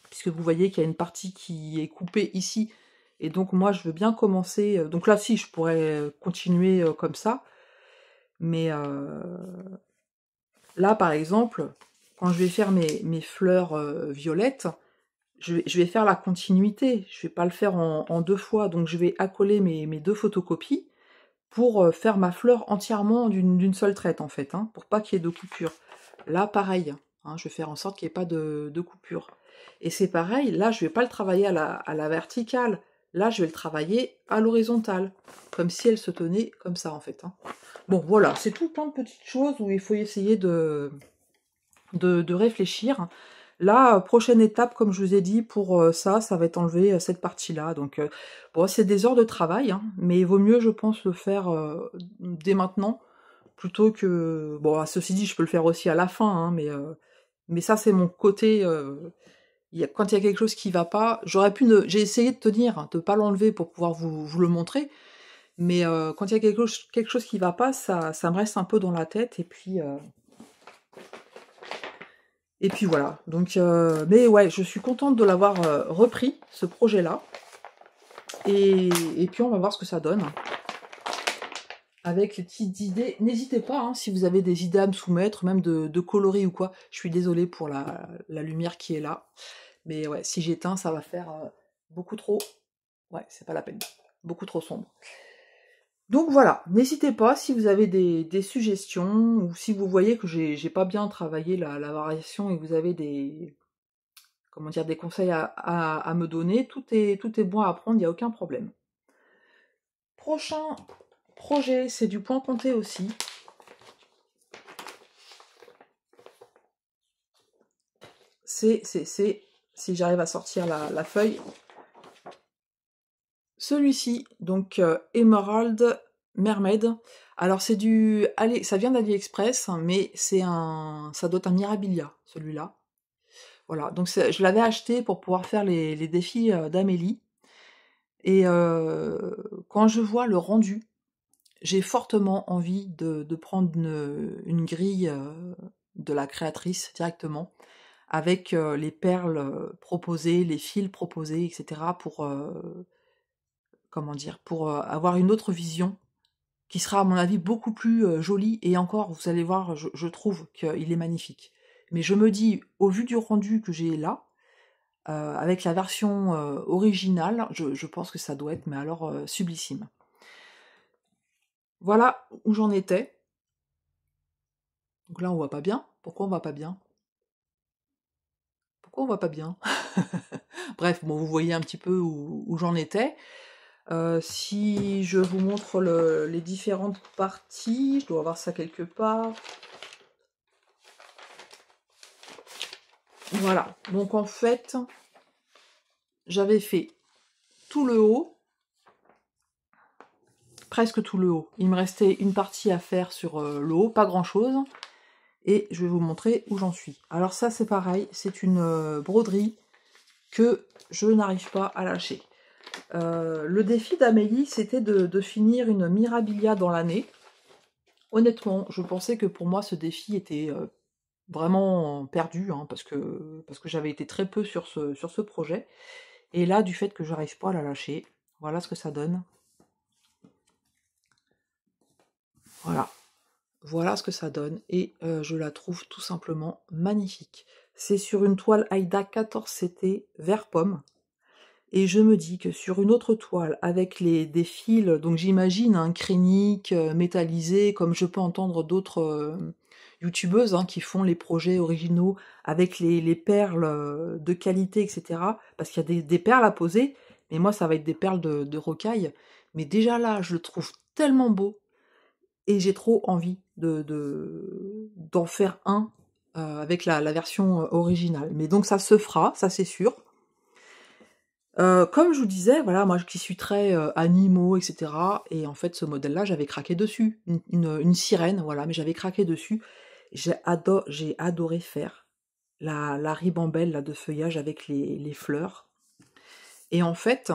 puisque vous voyez qu'il y a une partie qui est coupée ici, et donc moi, je veux bien commencer... donc là, si, je pourrais continuer comme ça, mais là, par exemple, quand je vais faire mes fleurs violettes, je vais faire la continuité, je vais pas le faire en deux fois, donc je vais accoler mes deux photocopies, pour faire ma fleur entièrement d'une seule traite, en fait, hein, pour pas qu'il y ait de coupure. Là, pareil, hein, je vais faire en sorte qu'il n'y ait pas de coupure. Et c'est pareil, là, je vais pas le travailler à la verticale, là, je vais le travailler à l'horizontale, comme si elle se tenait comme ça, en fait. Hein. Bon, voilà, c'est tout plein de petites choses où il faut essayer de réfléchir. La prochaine étape, comme je vous ai dit, pour ça va être enlever cette partie-là. Donc, bon, c'est des heures de travail, hein, mais il vaut mieux, je pense, le faire dès maintenant, plutôt que... Bon, ceci dit, je peux le faire aussi à la fin, hein, mais ça, c'est mon côté... quand il y a quelque chose qui va pas, j'ai essayé de tenir, hein, de pas l'enlever pour pouvoir vous le montrer, mais quand il y a quelque chose qui va pas, ça me reste un peu dans la tête, et puis voilà, donc, mais ouais, je suis contente de l'avoir repris, ce projet-là. Et puis on va voir ce que ça donne. Avec les petites idées. N'hésitez pas, hein, si vous avez des idées à me soumettre, même de coloris ou quoi. Je suis désolée pour la lumière qui est là. Mais ouais, si j'éteins, ça va faire beaucoup trop... Ouais, c'est pas la peine. Beaucoup trop sombre. Donc voilà, n'hésitez pas si vous avez des suggestions, ou si vous voyez que j'ai pas bien travaillé la variation et que vous avez comment dire, des conseils à me donner, tout est bon à apprendre, il n'y a aucun problème. Prochain projet, c'est du point compté aussi. C'est, si j'arrive à sortir la feuille, celui-ci, donc Emerald Mermaid. Alors c'est du... Allez, ça vient d'AliExpress, mais ça doit être un Mirabilia, celui-là. Voilà, donc je l'avais acheté pour pouvoir faire les défis d'Amélie. Et quand je vois le rendu, j'ai fortement envie de prendre une grille de la créatrice directement, avec les perles proposées, les fils proposés, etc. pour, comment dire, pour avoir une autre vision, qui sera à mon avis beaucoup plus jolie, et encore, vous allez voir, je trouve qu'il est magnifique. Mais je me dis, au vu du rendu que j'ai là, avec la version originale, je pense que ça doit être, mais alors, sublissime. Voilà où j'en étais. Donc là, on voit pas bien. Pourquoi on voit pas bien? Pourquoi on voit pas bien? Bref, bon, vous voyez un petit peu où j'en étais. Si je vous montre les différentes parties, je dois avoir ça quelque part. Voilà, donc en fait, j'avais fait tout le haut, presque tout le haut. Il me restait une partie à faire sur le haut, pas grand chose. Et je vais vous montrer où j'en suis. Alors ça, c'est pareil, c'est une broderie que je n'arrive pas à lâcher. Le défi d'Amélie, c'était de finir une Mirabilia dans l'année. Honnêtement, je pensais que pour moi, ce défi était vraiment perdu, hein, parce que j'avais été très peu sur ce projet. Et là, du fait que j'arrive pas à la lâcher, voilà ce que ça donne. Voilà. Voilà ce que ça donne et je la trouve tout simplement magnifique. C'est sur une toile Aïda 14CT vert pomme et je me dis que sur une autre toile avec des fils, donc j'imagine un crénique métallisé comme je peux entendre d'autres youtubeuses hein, qui font les projets originaux avec les perles de qualité, etc. Parce qu'il y a des perles à poser, mais moi ça va être des perles de rocaille. Mais déjà là, je le trouve tellement beau et j'ai trop envie d'en faire un avec la version originale. Mais donc ça se fera, ça c'est sûr. Comme je vous disais, voilà, moi qui suis très animaux, etc. Et en fait, ce modèle-là, j'avais craqué dessus. Une sirène, voilà, mais j'avais craqué dessus. J'ai adoré faire la ribambelle là, de feuillage avec les fleurs. Et en fait,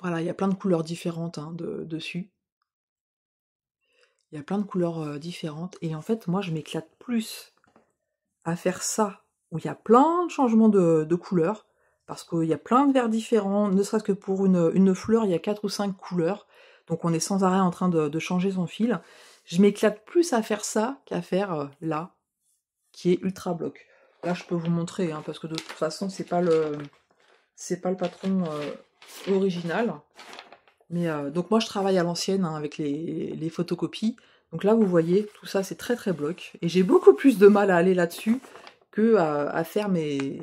voilà, il y a plein de couleurs différentes hein, dessus. Il y a plein de couleurs différentes. Et en fait, moi, je m'éclate plus à faire ça, où il y a plein de changements de couleurs, parce qu'il y a plein de verts différents, ne serait-ce que pour une fleur, il y a 4 ou 5 couleurs, donc on est sans arrêt en train de changer son fil. Je m'éclate plus à faire ça qu'à faire là, qui est ultra bloc. Là, je peux vous montrer, hein, parce que de toute façon, c'est pas le patron original. Mais donc moi, je travaille à l'ancienne hein, avec les photocopies. Donc là, vous voyez, tout ça, c'est très très bloc. Et j'ai beaucoup plus de mal à aller là-dessus que à faire mes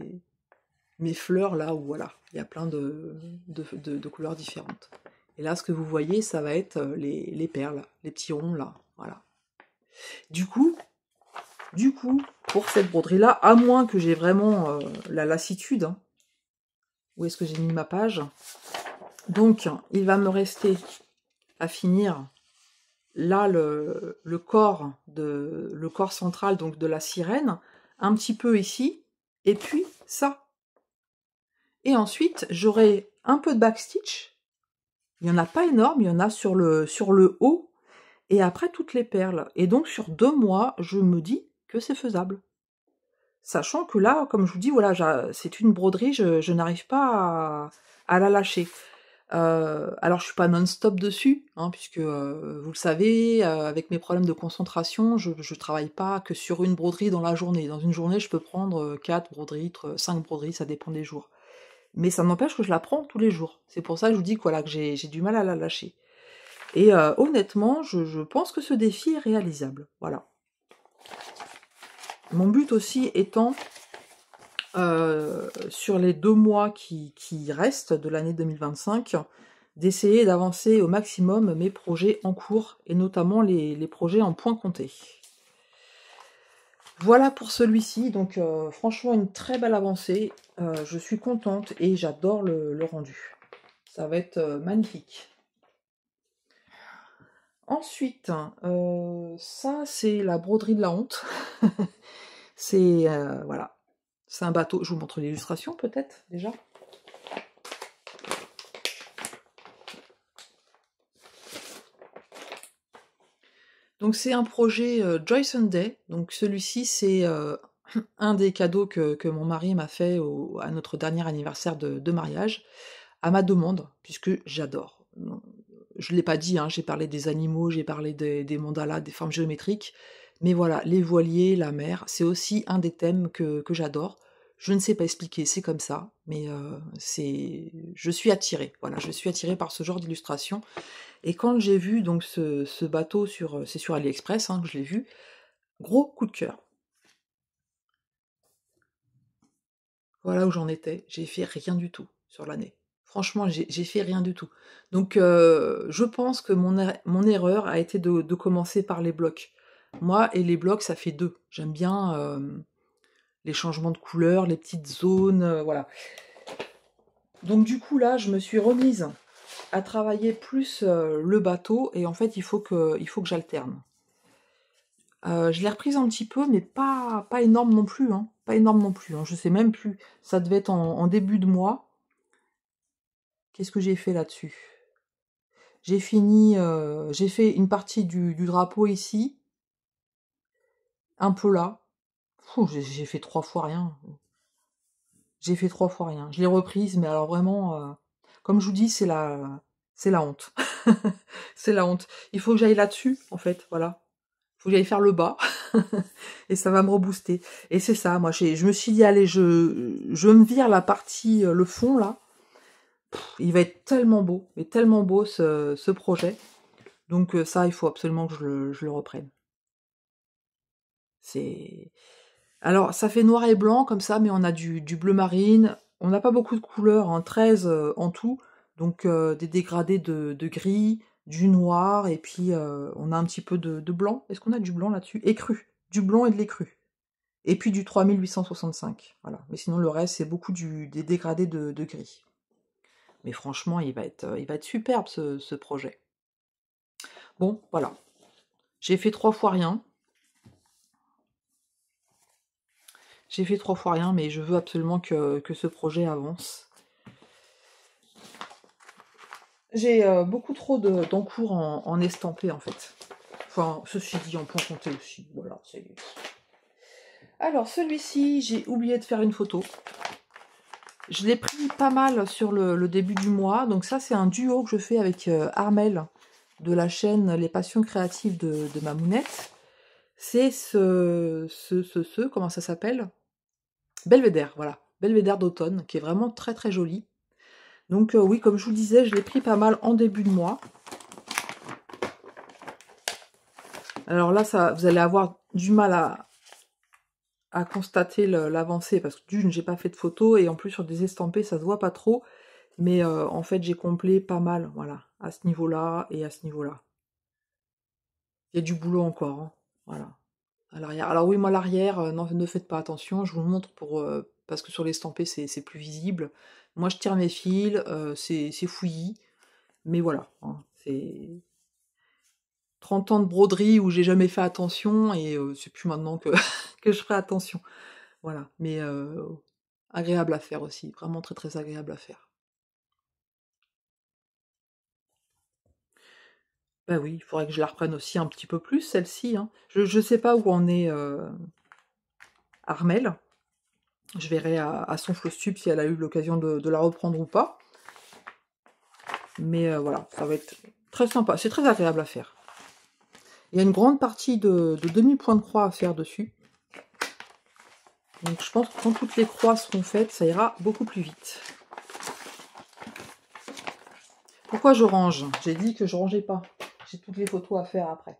fleurs là où voilà, il y a plein de couleurs différentes. Et là, ce que vous voyez, ça va être les perles, les petits ronds là, voilà. Du coup, pour cette broderie-là, à moins que j'ai vraiment la lassitude, hein, où est-ce que j'ai mis ma page? Donc, il va me rester à finir là le corps central donc de la sirène, un petit peu ici, et puis ça. Et ensuite, j'aurai un peu de backstitch. Il n'y en a pas énorme, il y en a sur le haut, et après toutes les perles. Et donc sur 2 mois, je me dis que c'est faisable. Sachant que là, comme je vous dis, voilà, c'est une broderie, je n'arrive pas à la lâcher. Alors je suis pas non-stop dessus, hein, puisque vous le savez, avec mes problèmes de concentration, je travaille pas que sur une broderie dans la journée. Dans une journée, je peux prendre 4 broderies, 5 broderies, ça dépend des jours. Mais ça n'empêche que je la prends tous les jours. C'est pour ça que je vous dis que, voilà, que j'ai du mal à la lâcher. Et honnêtement, je pense que ce défi est réalisable. Voilà. Mon but aussi étant, sur les 2 mois qui restent de l'année 2025, d'essayer d'avancer au maximum mes projets en cours, et notamment les projets en points comptés. Voilà pour celui-ci, donc franchement une très belle avancée, je suis contente et j'adore le rendu. Ça va être magnifique. Ensuite, ça c'est la broderie de la honte. C'est voilà, c'est un bateau. Je vous montre l'illustration peut-être déjà. Donc c'est un projet Joy Sunday. Donc celui-ci c'est un des cadeaux que mon mari m'a fait à notre dernier anniversaire de mariage, à ma demande, puisque j'adore. Je ne l'ai pas dit, hein, j'ai parlé des animaux, j'ai parlé des mandalas, des formes géométriques, mais voilà, les voiliers, la mer, c'est aussi un des thèmes que j'adore. Je ne sais pas expliquer, c'est comme ça, mais je suis attirée, voilà, je suis attirée par ce genre d'illustration. Et quand j'ai vu donc ce bateau c'est sur AliExpress hein, que je l'ai vu, gros coup de cœur. Voilà où j'en étais, j'ai fait rien du tout sur l'année. Franchement, j'ai fait rien du tout. Donc je pense que mon erreur a été de commencer par les blocs. Moi et les blocs, ça fait 2. J'aime bien les changements de couleur, les petites zones, voilà. Donc du coup là, je me suis remise à travailler plus le bateau, et en fait il faut que j'alterne. Je l'ai reprise un petit peu, mais pas énorme non plus, hein. Pas énorme non plus, hein. Je sais même plus. Ça devait être en début de mois. Qu'est-ce que j'ai fait là-dessus? J'ai fini, j'ai fait une partie du drapeau ici, un peu là. J'ai fait 3 fois rien. J'ai fait 3 fois rien. Je l'ai reprise, mais alors vraiment, comme je vous dis, c'est la honte. C'est la honte. Il faut que j'aille là-dessus, en fait, voilà. Il faut que j'aille faire le bas, et ça va me rebooster. Et c'est ça, moi, je me suis dit, allez, je me vire la partie, le fond, là. Il va être tellement beau, mais tellement beau, ce projet. Donc ça, il faut absolument que je le reprenne. C'est... Alors, ça fait noir et blanc, comme ça, mais on a du bleu marine. On n'a pas beaucoup de couleurs, hein, 13 en tout. Donc, des dégradés de gris, du noir, et puis on a un petit peu de blanc. Est-ce qu'on a du blanc là-dessus? Écru. Du blanc et de l'écru. Et puis du 3865. Voilà. Mais sinon, le reste, c'est beaucoup des dégradés de gris. Mais franchement, il va être superbe, ce projet. Bon, voilà. J'ai fait 3 fois rien. J'ai fait 3 fois rien, mais je veux absolument que ce projet avance. J'ai beaucoup trop d'encours en estampé, en fait. Enfin, ceci dit, en point compté aussi. Voilà, c'est... Alors, celui-ci, j'ai oublié de faire une photo. Je l'ai pris pas mal sur le début du mois. Donc ça, c'est un duo que je fais avec Armel, de la chaîne Les Passions Créatives de Mamounette. C'est comment ça s'appelle? Belvédère, voilà. Belvédère d'automne, qui est vraiment très très joli. Donc oui, comme je vous le disais, je l'ai pris pas mal en début de mois. Alors là, vous allez avoir du mal à constater l'avancée, parce que d'une, j'ai pas fait de photo, et en plus sur des estampés, ça se voit pas trop. Mais en fait, j'ai complet pas mal, voilà, à ce niveau-là et à ce niveau-là. Il y a du boulot encore, hein, voilà. À l'arrière. Alors oui, moi l'arrière, non, ne faites pas attention, je vous le montre parce que sur l'estampé, c'est plus visible. Moi, je tire mes fils, c'est fouillis, mais voilà, hein, c'est 30 ans de broderie où j'ai jamais fait attention, et c'est plus maintenant que, que je ferai attention. Voilà, mais agréable à faire aussi, vraiment très très agréable à faire. Bah oui, il faudrait que je la reprenne aussi un petit peu plus, celle-ci, hein. Je sais pas où en est Armel. Je verrai à son Flostube si elle a eu l'occasion de la reprendre ou pas. Mais voilà, ça va être très sympa. C'est très agréable à faire. Il y a une grande partie de demi-point de croix à faire dessus. Donc je pense que quand toutes les croix seront faites, ça ira beaucoup plus vite. Pourquoi je range? J'ai dit que je rangeais pas. J'ai toutes les photos à faire après.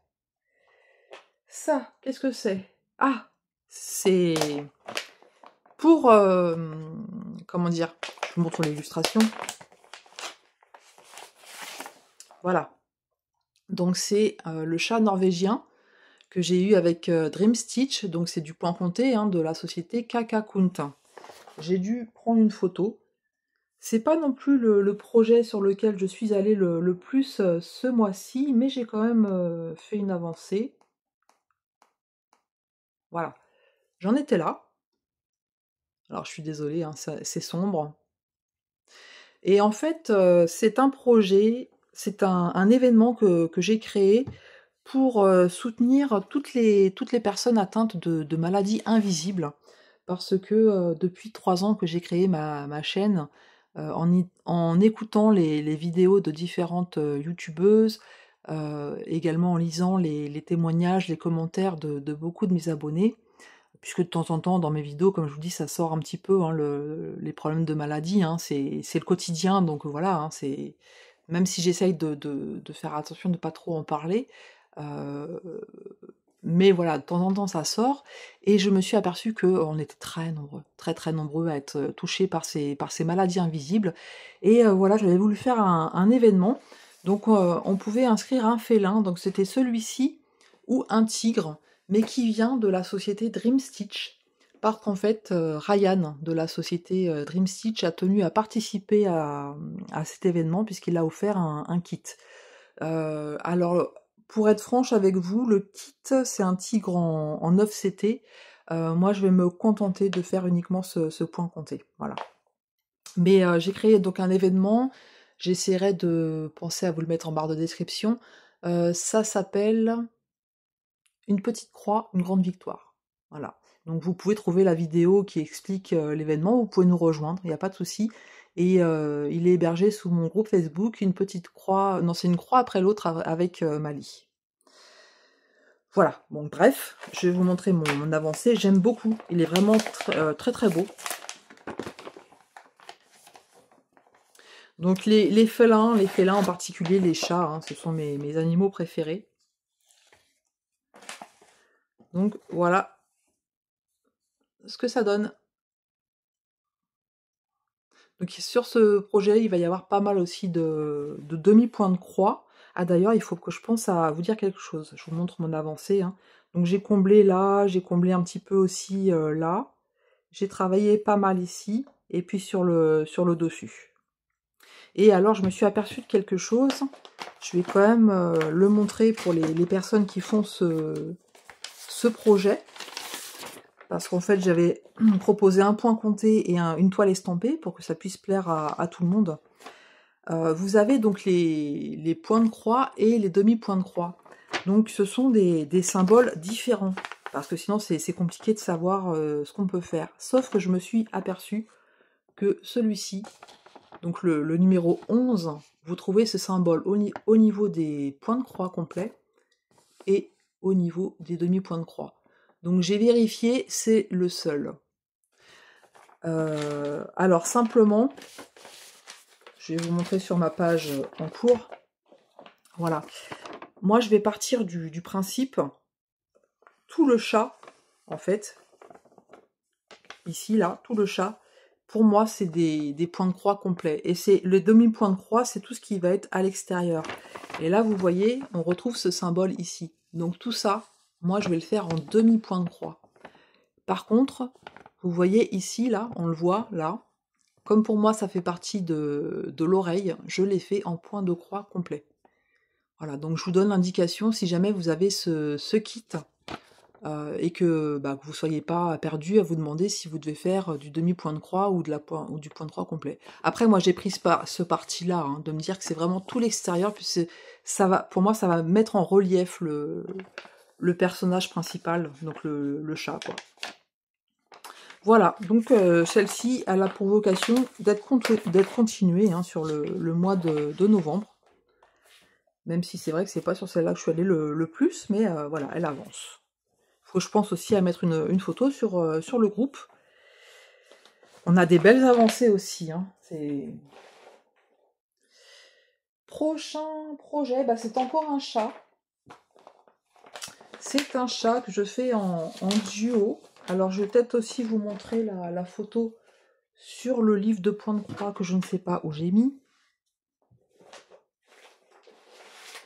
Ça, qu'est-ce que c'est? Ah, c'est pour... comment dire? Je vous montre l'illustration. Voilà. Donc c'est le chat norvégien que j'ai eu avec Dream Stitch. Donc c'est du point compté, hein, de la société Kakakunt. J'ai dû prendre une photo. C'est pas non plus le projet sur lequel je suis allée le plus ce mois-ci, mais j'ai quand même fait une avancée. Voilà. J'en étais là. Alors je suis désolée, hein, c'est sombre. Et en fait, c'est un projet, c'est un événement que j'ai créé pour soutenir toutes les personnes atteintes de maladies invisibles. Parce que depuis 3 ans que j'ai créé ma chaîne, en écoutant les vidéos de différentes youtubeuses, également en lisant les témoignages, les commentaires de beaucoup de mes abonnés, puisque de temps en temps, dans mes vidéos, comme je vous dis, ça sort un petit peu, hein, les problèmes de maladie, hein, c'est le quotidien, donc voilà, hein, même si j'essaye de faire attention de ne pas trop en parler, euh, mais voilà, de temps en temps ça sort, et je me suis aperçue qu'on était très nombreux, très très nombreux à être touchés par ces maladies invisibles, et voilà, j'avais voulu faire un événement, donc on pouvait inscrire un félin, donc c'était celui-ci, ou un tigre, mais qui vient de la société Dream Stitch, parce qu'en fait, Ryan, de la société Dream Stitch, a tenu à participer à cet événement, puisqu'il a offert un kit. Alors, pour être franche avec vous, le kit, c'est un tigre en 9 CT. Moi, je vais me contenter de faire uniquement ce point compté. Voilà. Mais j'ai créé donc un événement. J'essaierai de penser à vous le mettre en barre de description. Ça s'appelle Une petite croix, une grande victoire. Voilà. Donc vous pouvez trouver la vidéo qui explique l'événement, vous pouvez nous rejoindre, il n'y a pas de souci. Et il est hébergé sous mon groupe Facebook, une petite croix, non c'est une croix après l'autre avec Mali. Voilà, bon bref, je vais vous montrer mon avancée, j'aime beaucoup, il est vraiment très très beau. Donc les félins en particulier les chats, hein, ce sont mes animaux préférés. Donc voilà ce que ça donne. Donc sur ce projet, il va y avoir pas mal aussi de demi-points de croix. Ah d'ailleurs, il faut que je pense à vous dire quelque chose. Je vous montre mon avancée, hein. Donc j'ai comblé là, j'ai comblé un petit peu aussi là. J'ai travaillé pas mal ici, et puis sur le dessus. Et alors, je me suis aperçue de quelque chose. Je vais quand même le montrer pour les personnes qui font ce projet. Parce qu'en fait, j'avais proposé un point compté et une toile estampée pour que ça puisse plaire à tout le monde. Vous avez donc les points de croix et les demi-points de croix. Donc ce sont des symboles différents. Parce que sinon, c'est compliqué de savoir ce qu'on peut faire. Sauf que je me suis aperçue que celui-ci, donc le numéro 11, vous trouvez ce symbole au niveau des points de croix complets et au niveau des demi-points de croix. Donc j'ai vérifié, c'est le seul. Alors simplement, je vais vous montrer sur ma page en cours. Voilà. Moi je vais partir du principe, tout le chat, en fait, ici, là, tout le chat, pour moi c'est des points de croix complets. Et c'est le demi-point de croix, c'est tout ce qui va être à l'extérieur. Et là vous voyez, on retrouve ce symbole ici. Donc tout ça, moi je vais le faire en demi-point de croix. Par contre, vous voyez ici, là, on le voit, là, comme pour moi ça fait partie de l'oreille, je l'ai fait en point de croix complet. Voilà, donc je vous donne l'indication si jamais vous avez ce kit et que vous ne soyez pas perdu à vous demander si vous devez faire du demi-point de croix ou du point de croix complet. Après, moi j'ai pris ce parti-là, hein, de me dire que c'est vraiment tout l'extérieur, puis pour moi ça va mettre en relief le personnage principal, donc le chat, quoi. Voilà, donc celle-ci, elle a pour vocation d'être continuée hein, sur le mois de novembre. Même si c'est vrai que c'est pas sur celle-là que je suis allée le plus, mais voilà, elle avance. Faut que je pense aussi à mettre une photo sur le groupe. On a des belles avancées aussi. Hein. Prochain projet, c'est encore un chat. C'est un chat que je fais en duo. Alors je vais peut-être aussi vous montrer la photo sur le livre de points de croix que je ne sais pas où j'ai mis.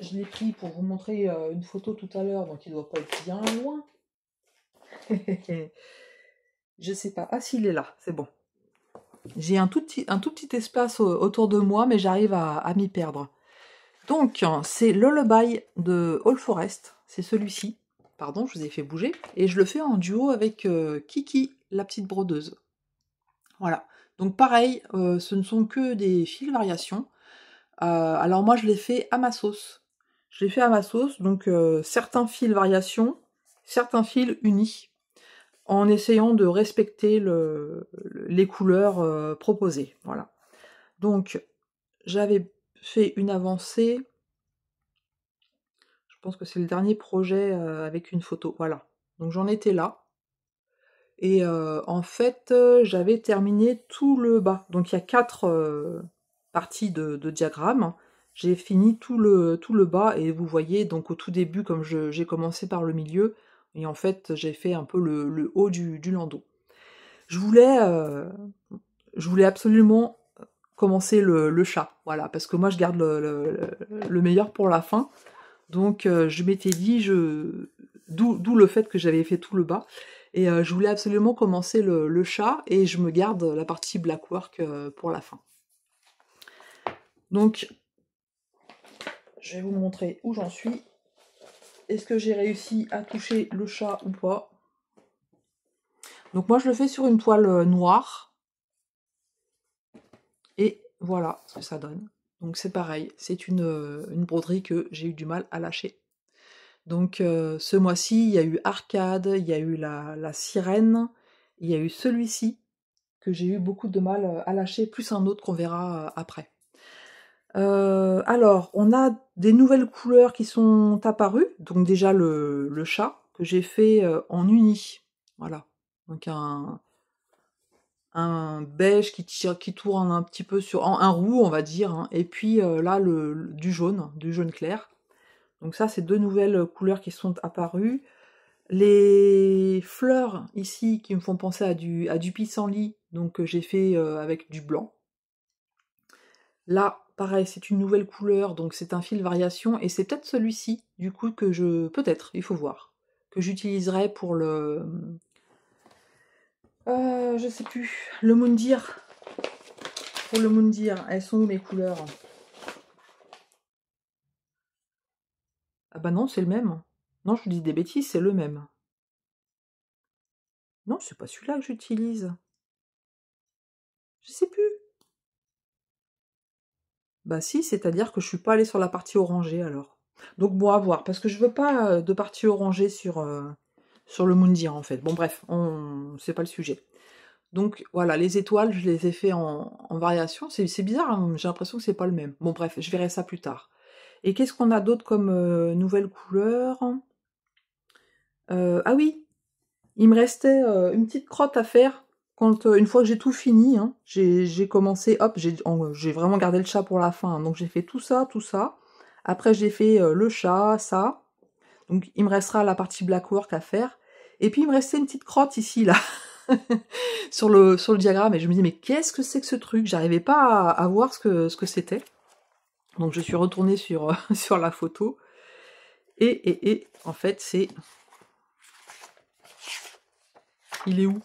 Je l'ai pris pour vous montrer une photo tout à l'heure, donc il ne doit pas être bien loin. Je sais pas. Ah si, il est là, c'est bon. J'ai un tout petit espace autour de moi, mais j'arrive à m'y perdre. Donc, c'est Lullaby de All Forest. C'est celui-ci. Pardon, je vous ai fait bouger. Et je le fais en duo avec Kiki, la petite brodeuse. Voilà. Donc pareil, ce ne sont que des fils variations. Alors moi, je l'ai fait à ma sauce. Je l'ai fait à ma sauce, donc certains fils variations, certains fils unis, en essayant de respecter les couleurs proposées. Voilà. Donc, j'avais fait une avancée. Je pense que c'est le dernier projet avec une photo. Voilà. Donc j'en étais là. Et en fait, j'avais terminé tout le bas. Donc il y a 4 parties de diagramme. J'ai fini tout le bas et vous voyez, donc au tout début, comme j'ai commencé par le milieu, et en fait j'ai fait un peu le haut du landau. Je voulais absolument commencer le chat, voilà, parce que moi je garde le meilleur pour la fin. Donc je m'étais dit, d'où le fait que j'avais fait tout le bas, et je voulais absolument commencer le chat, et je me garde la partie blackwork pour la fin. Donc, je vais vous montrer où j'en suis. Est-ce que j'ai réussi à toucher le chat ou pas? Donc moi je le fais sur une toile noire, et voilà ce que ça donne. Donc c'est pareil, c'est une broderie que j'ai eu du mal à lâcher. Donc ce mois-ci, il y a eu Arcade, il y a eu la Sirène, il y a eu celui-ci, que j'ai eu beaucoup de mal à lâcher, plus un autre qu'on verra après. Alors, on a des nouvelles couleurs qui sont apparues. Donc déjà le chat, que j'ai fait en uni. Voilà. Donc un beige qui tourne un petit peu sur un roux, on va dire, hein. Et puis là, du jaune clair. Donc ça, c'est deux nouvelles couleurs qui sont apparues. Les fleurs ici qui me font penser à du pissenlit, donc j'ai fait avec du blanc. Là, pareil, c'est une nouvelle couleur, donc c'est un fil variation, et c'est peut-être celui-ci, du coup, peut-être, il faut voir, que j'utiliserai pour je sais plus, le Moundir. Pour le Moundir, elles sont où mes couleurs? Ah bah non, c'est le même. Non, je vous dis des bêtises, c'est le même. Non, c'est pas celui-là que j'utilise. Je sais plus. Bah si, c'est-à-dire que je suis pas allée sur la partie orangée alors. Donc bon, à voir, parce que je veux pas de partie orangée sur le Moundir en fait. Bon bref, c'est pas le sujet. Donc voilà, les étoiles, je les ai fait en variation. C'est bizarre, hein, j'ai l'impression que c'est pas le même. Bon bref, je verrai ça plus tard. Et qu'est-ce qu'on a d'autre comme nouvelle couleur? Ah oui, il me restait une petite crotte à faire quand une fois que j'ai tout fini, hein, j'ai commencé, hop, j'ai vraiment gardé le chat pour la fin, hein, donc j'ai fait tout ça, tout ça. Après j'ai fait le chat, ça. Donc il me restera la partie blackwork à faire. Et puis il me restait une petite crotte ici, là, sur le diagramme, et je me dis mais qu'est-ce que c'est que ce truc? J'arrivais pas à voir ce que c'était. Donc je suis retournée sur, sur la photo. Et en fait c'est... Il est où?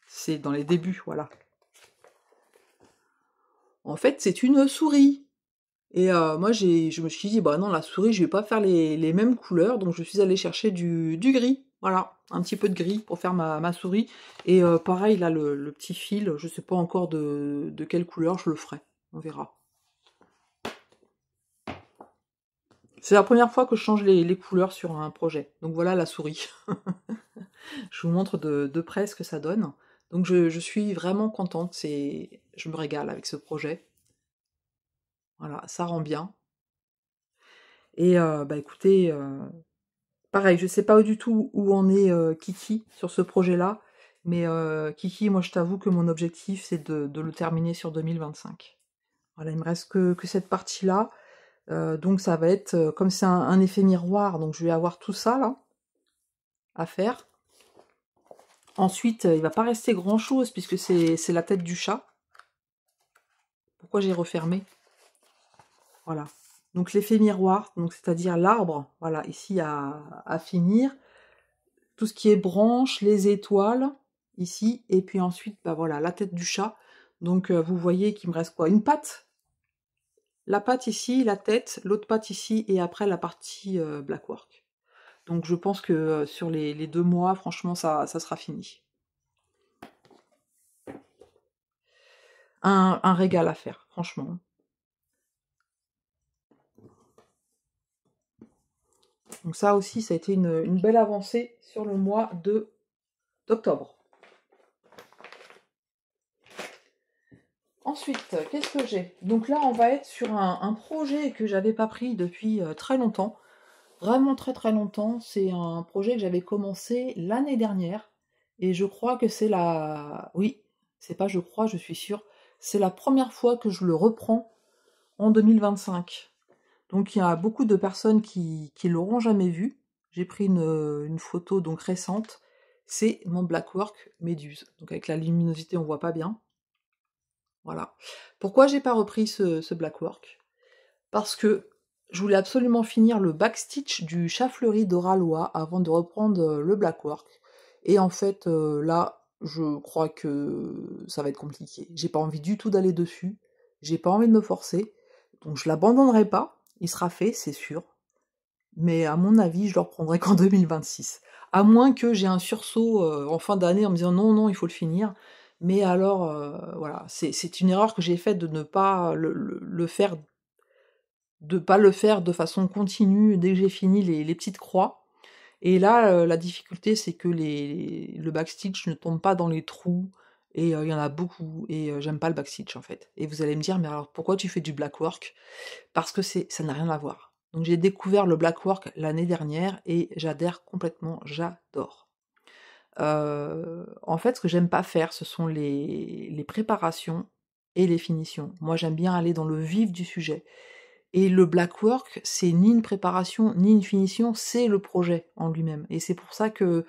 C'est dans les débuts, voilà. En fait, c'est une souris. Et moi, je me suis dit, bah non, la souris, je vais pas faire les mêmes couleurs, donc je suis allée chercher du gris. Voilà, un petit peu de gris pour faire ma souris. Et pareil, là, le petit fil, je sais pas encore de quelle couleur je le ferai. On verra. C'est la première fois que je change les couleurs sur un projet. Donc voilà la souris. Je vous montre de près ce que ça donne. Donc je suis vraiment contente. Je me régale avec ce projet. Voilà, ça rend bien. Et bah écoutez, pareil, je sais pas du tout où en est Kiki sur ce projet-là, mais Kiki, moi je t'avoue que mon objectif c'est de le terminer sur 2025. Voilà, il me reste que cette partie-là, donc ça va être, comme c'est un effet miroir, donc je vais avoir tout ça là, à faire. Ensuite, il va pas rester grand-chose, puisque c'est la tête du chat. Pourquoi j'ai refermé? Voilà. Donc l'effet miroir, donc c'est-à-dire l'arbre, voilà, ici à finir. Tout ce qui est branches, les étoiles, ici, et puis ensuite, bah voilà, la tête du chat. Donc vous voyez qu'il me reste quoi? Une patte, la patte ici, la tête, l'autre patte ici, et après la partie blackwork. Donc je pense que sur les 2 mois, franchement, ça sera fini. Un régal à faire, franchement. Donc ça aussi, ça a été une belle avancée sur le mois d'octobre. Ensuite, qu'est-ce que j'ai? Donc là, on va être sur un projet que j'avais pas pris depuis très longtemps. Vraiment très très longtemps. C'est un projet que j'avais commencé l'année dernière. Et je crois que c'est la... Oui, c'est pas je crois, je suis sûre. C'est la première fois que je le reprends en 2025. Donc il y a beaucoup de personnes qui l'auront jamais vu. J'ai pris une photo donc récente. C'est mon Blackwork Méduse. Donc avec la luminosité, on voit pas bien. Voilà. Pourquoi j'ai pas repris ce Blackwork? Parce que je voulais absolument finir le backstitch du chat fleuri d'Oralois avant de reprendre le Blackwork. Et en fait, là, je crois que ça va être compliqué. J'ai pas envie du tout d'aller dessus. J'ai pas envie de me forcer. Donc je l'abandonnerai pas. Il sera fait, c'est sûr. Mais à mon avis, je le reprendrai qu'en 2026. À moins que j'ai un sursaut en fin d'année en me disant non, non, il faut le finir. Mais alors, voilà, c'est une erreur que j'ai faite de ne pas le faire de pas le faire de façon continue dès que j'ai fini les petites croix. Et là, la difficulté, c'est que le backstitch ne tombe pas dans les trous, et il y en a beaucoup, et j'aime pas le backstitch, en fait. Et vous allez me dire: «Mais alors pourquoi tu fais du blackwork?» Parce que ça n'a rien à voir. Donc j'ai découvert le blackwork l'année dernière et j'adhère complètement, j'adore. En fait, ce que j'aime pas faire, ce sont les préparations et les finitions. Moi, j'aime bien aller dans le vif du sujet. Et le black work, c'est ni une préparation, ni une finition, c'est le projet en lui-même. Et c'est pour ça que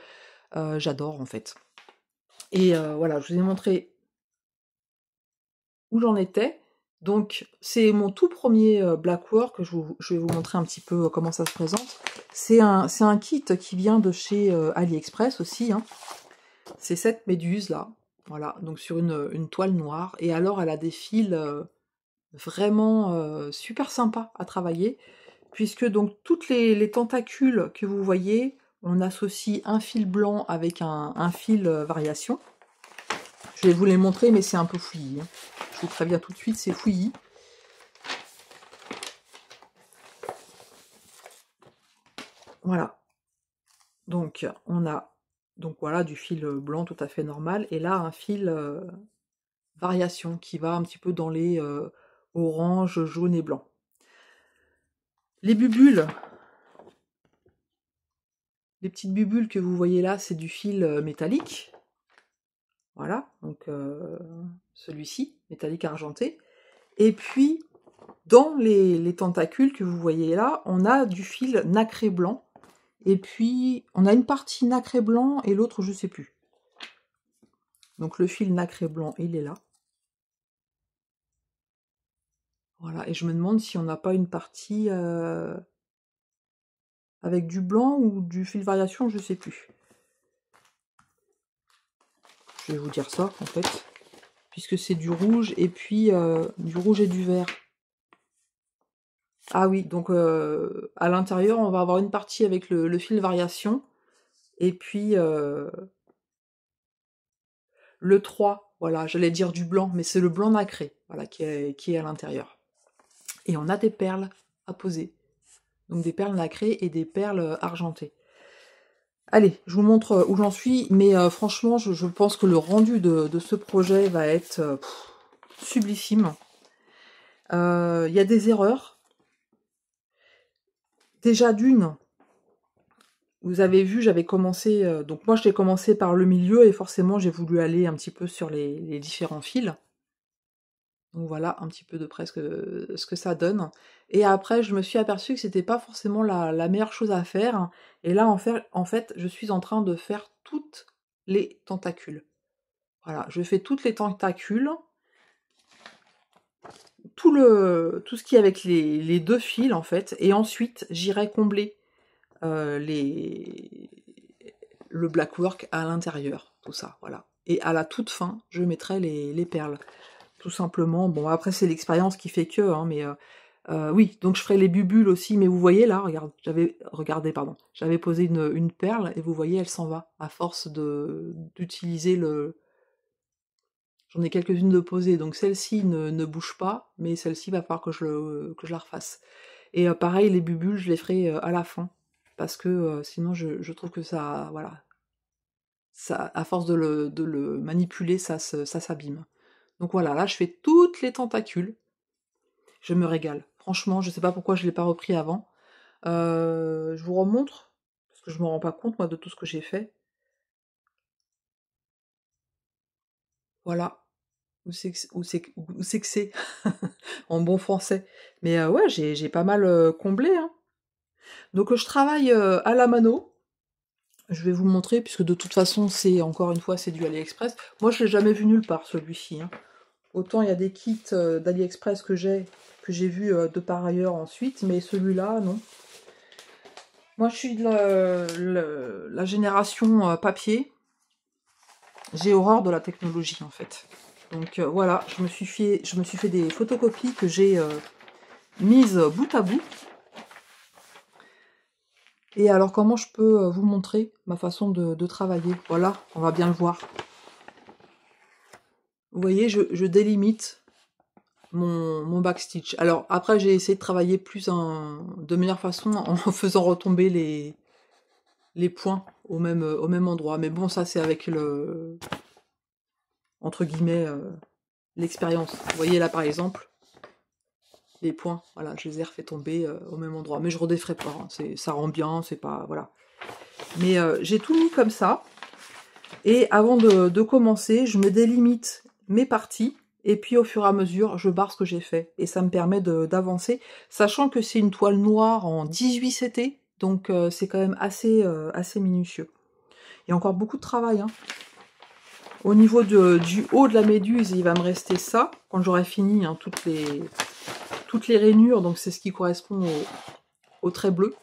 j'adore, en fait. Et voilà, je vous ai montré où j'en étais. Donc, c'est mon tout premier black work. Je vais vous montrer un petit peu comment ça se présente. C'est un kit qui vient de chez AliExpress aussi, hein. C'est cette méduse là, voilà, donc sur une toile noire. Et alors elle a des fils vraiment super sympas à travailler, puisque donc toutes les tentacules que vous voyez, on associe un fil blanc avec un fil variation. Je vais vous les montrer, mais c'est un peu fouillis, hein. Je vous préviens tout de suite, c'est fouillis. Voilà. Donc on a voilà du fil blanc tout à fait normal, et là un fil variation qui va un petit peu dans les orange, jaune et blanc. Les bubules, les petites bubules que vous voyez là, c'est du fil métallique. Voilà, donc celui-ci, métallique argenté. Et puis, dans les tentacules que vous voyez là, on a du fil nacré blanc. Et puis, on a une partie nacré blanc et l'autre, je sais plus. Donc le fil nacré blanc, il est là. Voilà, et je me demande si on n'a pas une partie avec du blanc ou du fil variation, je sais plus. Je vais vous dire ça, en fait, puisque c'est du rouge, et puis du rouge et du vert. Ah oui, donc à l'intérieur, on va avoir une partie avec le fil variation, et puis le 3, voilà, j'allais dire du blanc, mais c'est le blanc nacré, voilà, qui est à l'intérieur. Et on a des perles à poser, donc des perles nacrées et des perles argentées. Allez, je vous montre où j'en suis, mais franchement, je pense que le rendu de ce projet va être sublissime. Il y a des erreurs. Déjà d'une, vous avez vu, j'avais commencé, donc moi je l'ai commencé par le milieu, et forcément j'ai voulu aller un petit peu sur les différents fils. Donc voilà un petit peu de près ce que ça donne. Et après, je me suis aperçue que c'était pas forcément la meilleure chose à faire. Et là, en fait, je suis en train de faire toutes les tentacules. Voilà, je fais toutes les tentacules, tout ce qui est avec les deux fils, en fait. Et ensuite, j'irai combler le blackwork à l'intérieur, tout ça, voilà. Et à la toute fin, je mettrai les perles. Tout simplement. Bon, après, c'est l'expérience qui fait que, hein, mais oui, donc je ferai les bubules aussi, mais vous voyez là, regardez, pardon, j'avais posé une perle, et vous voyez, elle s'en va, à force d'utiliser le... J'en ai quelques-unes de posées, donc celle-ci ne bouge pas, mais celle-ci va falloir que je la refasse. Et pareil, les bubules, je les ferai à la fin, parce que sinon, je trouve que ça, voilà, ça, à force de le manipuler, ça s'abîme. Donc voilà, là je fais toutes les tentacules. Je me régale. Franchement, je sais pas pourquoi je ne l'ai pas repris avant. Je vous remontre, parce que je me rends pas compte, moi, de tout ce que j'ai fait. Voilà. Où c'est que c'est en bon français. Mais ouais, j'ai pas mal comblé, hein. Donc je travaille à la mano. Je vais vous montrer, puisque de toute façon, c'est encore une fois, c'est du AliExpress. Moi, je l'ai jamais vu nulle part, celui-ci, hein. Autant il y a des kits d'AliExpress que j'ai vu de par ailleurs ensuite, mais celui-là, non. Moi, je suis de la génération papier. J'ai horreur de la technologie, en fait. Donc voilà, je me suis fait des photocopies que j'ai mises bout à bout. Et alors, comment je peux vous montrer ma façon de travailler? Voilà, on va bien le voir. Vous voyez, je délimite mon backstitch. Alors après j'ai essayé de travailler de meilleure façon en faisant retomber les points au même endroit. Mais bon, ça c'est avec entre guillemets, l'expérience. Vous voyez là par exemple, les points, voilà, je les ai refait tomber au même endroit. Mais je redéferai pas, hein. Ça rend bien, c'est pas... Voilà. Mais j'ai tout mis comme ça. Et avant de commencer, je me délimite mes parties. Et puis au fur et à mesure, je barre ce que j'ai fait. Et ça me permet d'avancer. Sachant que c'est une toile noire en 18 CT. Donc c'est quand même assez minutieux. Il y a encore beaucoup de travail. Hein. Au niveau du haut de la méduse, il va me rester ça. Quand j'aurai fini hein, toutes les rainures. Donc c'est ce qui correspond au trait bleu.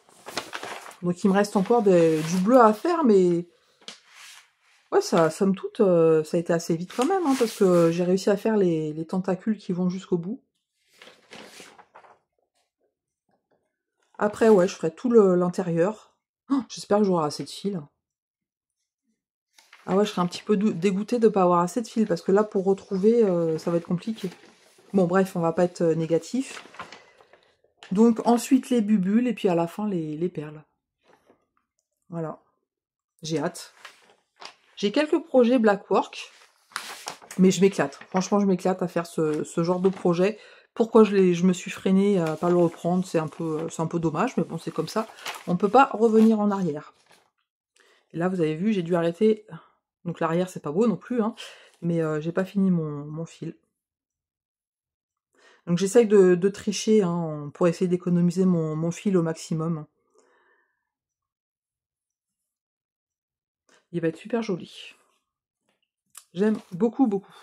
Donc il me reste encore du bleu à faire. Mais ouais, ça, somme toute, ça a été assez vite quand même. Hein, parce que j'ai réussi à faire les tentacules qui vont jusqu'au bout. Après, ouais, je ferai tout l'intérieur. Oh, j'espère que j'aurai assez de fil. Ah ouais, je serais un petit peu dégoûtée de ne pas avoir assez de fil, parce que là, pour retrouver, ça va être compliqué. Bon, bref, on va pas être négatif. Donc, ensuite, les bubules, et puis à la fin, les perles. Voilà. J'ai hâte. J'ai quelques projets Blackwork, mais je m'éclate. Franchement, je m'éclate à faire ce genre de projet. Pourquoi je me suis freinée à pas le reprendre, c'est un peu dommage, mais bon, c'est comme ça. On ne peut pas revenir en arrière. Et là, vous avez vu, j'ai dû arrêter... Donc l'arrière, c'est pas beau non plus, hein, mais j'ai pas fini mon fil. Donc j'essaye de tricher hein, pour essayer d'économiser mon fil au maximum. Il va être super joli. J'aime beaucoup, beaucoup.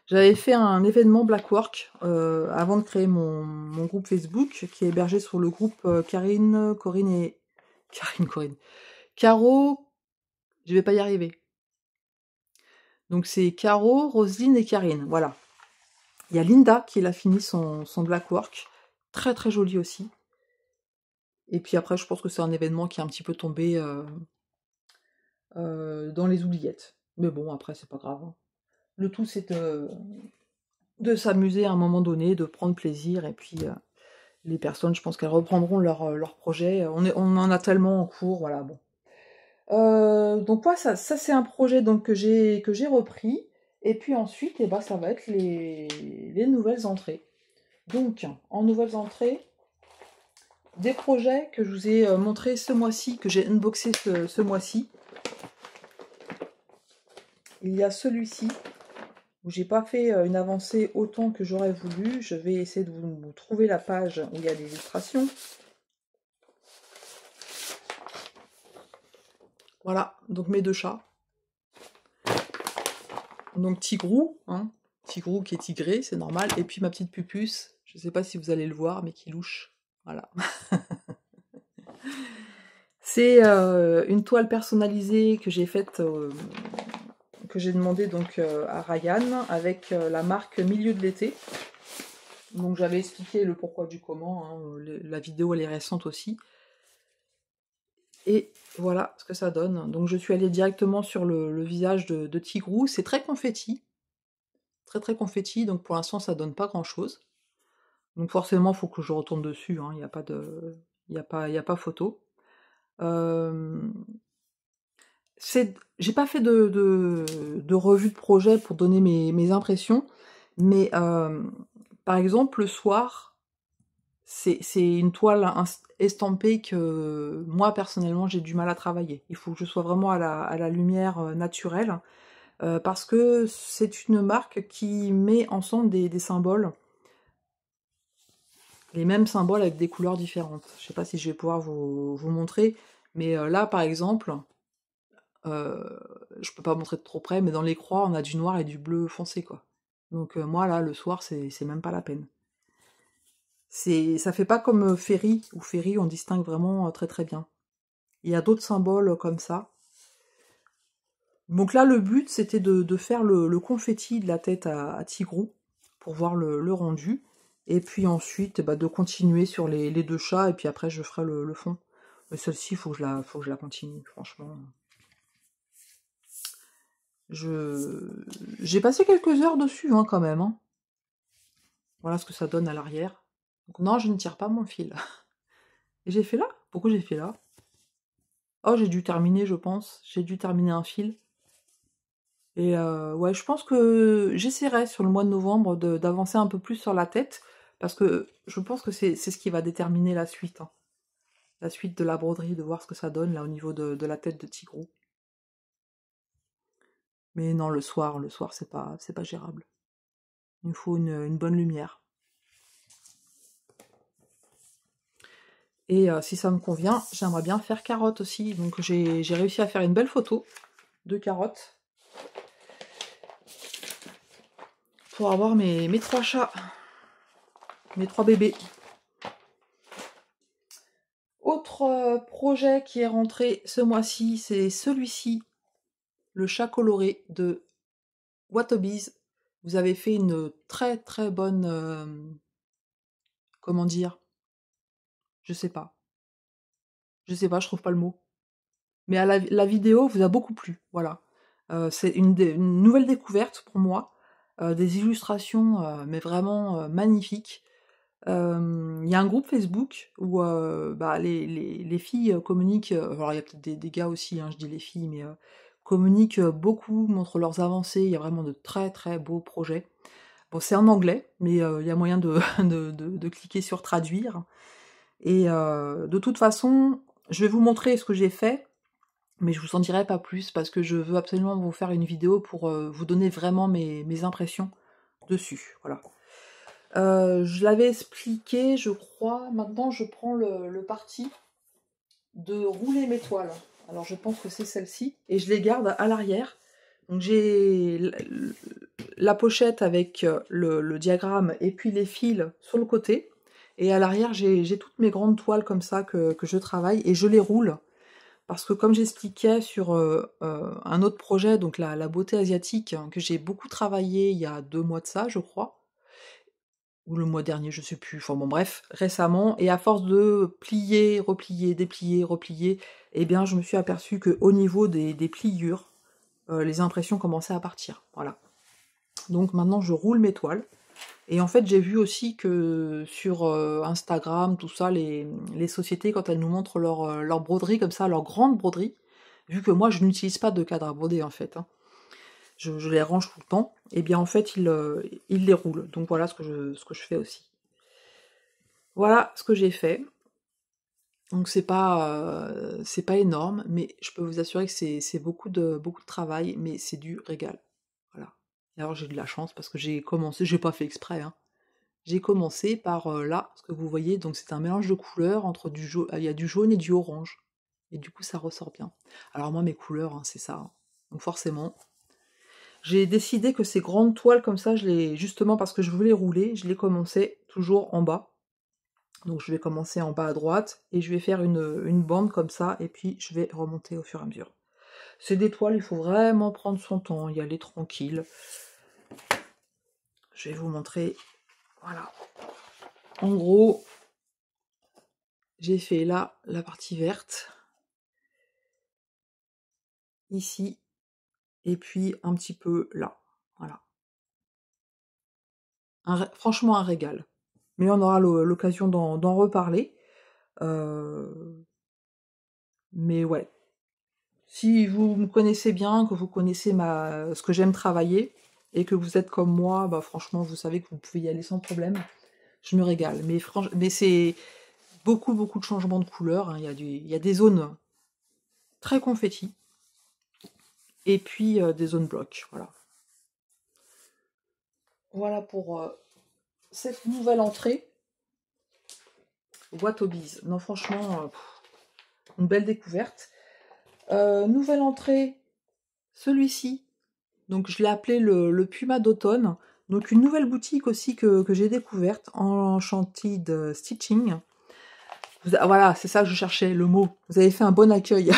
J'avais fait un événement Blackwork avant de créer mon groupe Facebook, qui est hébergé sur le groupe Karine, Corinne et... Corinne. Caro, je vais pas y arriver. Donc c'est Caro, Roselyne et Karine, voilà. Il y a Linda qui a fini son Blackwork. Très très joli aussi. Et puis après, je pense que c'est un événement qui est un petit peu tombé dans les oubliettes. Mais bon, après, c'est pas grave. Hein. Le tout, c'est de s'amuser à un moment donné, de prendre plaisir. Et puis, les personnes, je pense qu'elles reprendront leur projet. On en a tellement en cours, voilà, bon. Donc, ouais, ça c'est un projet donc, que j'ai repris. Et puis ensuite, eh ben, ça va être les nouvelles entrées. Donc, en nouvelles entrées, des projets que je vous ai montrés ce mois-ci, que j'ai unboxé ce mois-ci. Il y a celui-ci, où j'ai pas fait une avancée autant que j'aurais voulu. Je vais essayer de vous trouver la page où il y a des illustrations. Voilà, donc mes deux chats. Donc Tigrou, hein, Tigrou qui est tigré, c'est normal. Et puis ma petite Pupus, je sais pas si vous allez le voir, mais qui louche. Voilà. C'est une toile personnalisée que j'ai faite, que j'ai demandé donc à Ryan, avec la marque Milieu de l'été. Donc j'avais expliqué le pourquoi du comment, hein, la vidéo elle est récente aussi. Et voilà ce que ça donne. Donc je suis allée directement sur le visage de Tigrou. C'est très confetti. Très très confetti, donc pour l'instant ça donne pas grand chose. Donc forcément il faut que je retourne dessus, hein. Il n'y a pas de. Il y a pas photo. J'ai pas fait de revue de projet pour donner mes impressions, mais par exemple le soir, c'est une toile estampée que moi personnellement j'ai du mal à travailler. Il faut que je sois vraiment à la lumière naturelle, parce que c'est une marque qui met ensemble des symboles, les mêmes symboles avec des couleurs différentes. Je sais pas si je vais pouvoir vous montrer, mais là par exemple, je peux pas montrer de trop près, mais dans les croix on a du noir et du bleu foncé quoi. Donc moi là le soir c'est même pas la peine. Ça fait pas comme Ferry, où Ferry on distingue vraiment très très bien. Il y a d'autres symboles comme ça. Donc là le but c'était de faire le confetti de la tête à Tigrou, pour voir le rendu. Et puis ensuite bah, de continuer sur les deux chats, et puis après je ferai le fond. Mais celle-ci, faut que je la continue, franchement. J'ai passé quelques heures dessus, hein, quand même, hein. Voilà ce que ça donne à l'arrière. Donc non, je ne tire pas mon fil. Et j'ai fait là? Pourquoi j'ai fait là? Oh, j'ai dû terminer, je pense. J'ai dû terminer un fil. Et ouais, je pense que j'essaierai sur le mois de novembre d'avancer un peu plus sur la tête, parce que je pense que c'est ce qui va déterminer la suite, hein. La suite de la broderie, de voir ce que ça donne là au niveau de la tête de Tigrou. Mais non, le soir c'est pas gérable. Il me faut une bonne lumière. Et si ça me convient, j'aimerais bien faire carotte aussi. Donc j'ai réussi à faire une belle photo de carottes pour avoir mes 3 chats, mes 3 bébés. Autre projet qui est rentré ce mois-ci, c'est celui-ci, le chat coloré de Watobiz. Vous avez fait une très très bonne... comment dire? Je sais pas. Je sais pas, je trouve pas le mot. Mais à la vidéo vous a beaucoup plu, voilà. C'est une nouvelle découverte pour moi. Des illustrations, mais vraiment magnifiques. Il y a un groupe Facebook où bah, les filles communiquent, alors il y a peut-être des gars aussi, hein, je dis les filles, mais communiquent beaucoup, montrent leurs avancées, il y a vraiment de très très beaux projets. Bon, c'est en anglais, mais il y a moyen de, de cliquer sur traduire. Et de toute façon, je vais vous montrer ce que j'ai fait, mais je vous en dirai pas plus, parce que je veux absolument vous faire une vidéo pour vous donner vraiment mes impressions dessus, voilà. Je l'avais expliqué, je crois. Maintenant, je prends le parti de rouler mes toiles. Alors, je pense que c'est celle-ci. Et je les garde à l'arrière. Donc, j'ai la pochette avec le diagramme et puis les fils sur le côté. Et à l'arrière, j'ai toutes mes grandes toiles comme ça que je travaille. Et je les roule. Parce que comme j'expliquais sur un autre projet, donc la beauté asiatique, hein, que j'ai beaucoup travaillé il y a 2 mois de ça, je crois, ou le mois dernier, je sais plus, enfin bon bref, récemment, et à force de plier, replier, déplier, replier, eh bien je me suis aperçue qu'au niveau des pliures, les impressions commençaient à partir, voilà. Donc maintenant je roule mes toiles, et en fait j'ai vu aussi que sur Instagram, tout ça, les sociétés, quand elles nous montrent leur broderie comme ça, leur grande broderie, vu que moi je n'utilise pas de cadre à broder en fait, hein, je les range tout le temps, et bien en fait ils les roulent. Donc voilà ce que je fais aussi. Voilà ce que j'ai fait. Donc c'est pas énorme, mais je peux vous assurer que c'est beaucoup de travail, mais c'est du régal. Voilà. Et alors j'ai de la chance parce que j'ai commencé, j'ai pas fait exprès, hein. J'ai commencé par là, ce que vous voyez, donc c'est un mélange de couleurs entre du jaune, il y a du jaune et du orange. Et du coup ça ressort bien. Alors moi mes couleurs, hein, c'est ça, hein. Donc forcément, j'ai décidé que ces grandes toiles comme ça, justement parce que je voulais rouler, je les commençais toujours en bas. Donc je vais commencer en bas à droite, et je vais faire une bande comme ça, et puis je vais remonter au fur et à mesure. C'est des toiles, il faut vraiment prendre son temps, y aller tranquille. Je vais vous montrer, voilà. En gros, j'ai fait là la partie verte, ici, et puis un petit peu là, voilà. Franchement un régal. Mais on aura l'occasion d'en reparler. Mais ouais. Si vous me connaissez bien, que vous connaissez ce que j'aime travailler, et que vous êtes comme moi, bah franchement, vous savez que vous pouvez y aller sans problème. Je me régale. Mais c'est beaucoup, beaucoup de changements de couleurs, hein. Il y a des zones très confetti, et puis des zones blocs. Voilà. Voilà pour cette nouvelle entrée. Watobiz. Non, franchement, une belle découverte. Nouvelle entrée, celui-ci. Donc je l'ai appelé le Puma d'automne. Donc une nouvelle boutique aussi que j'ai découverte, Enchanted Stitching. Voilà, c'est ça que je cherchais, le mot. Vous avez fait un bon accueil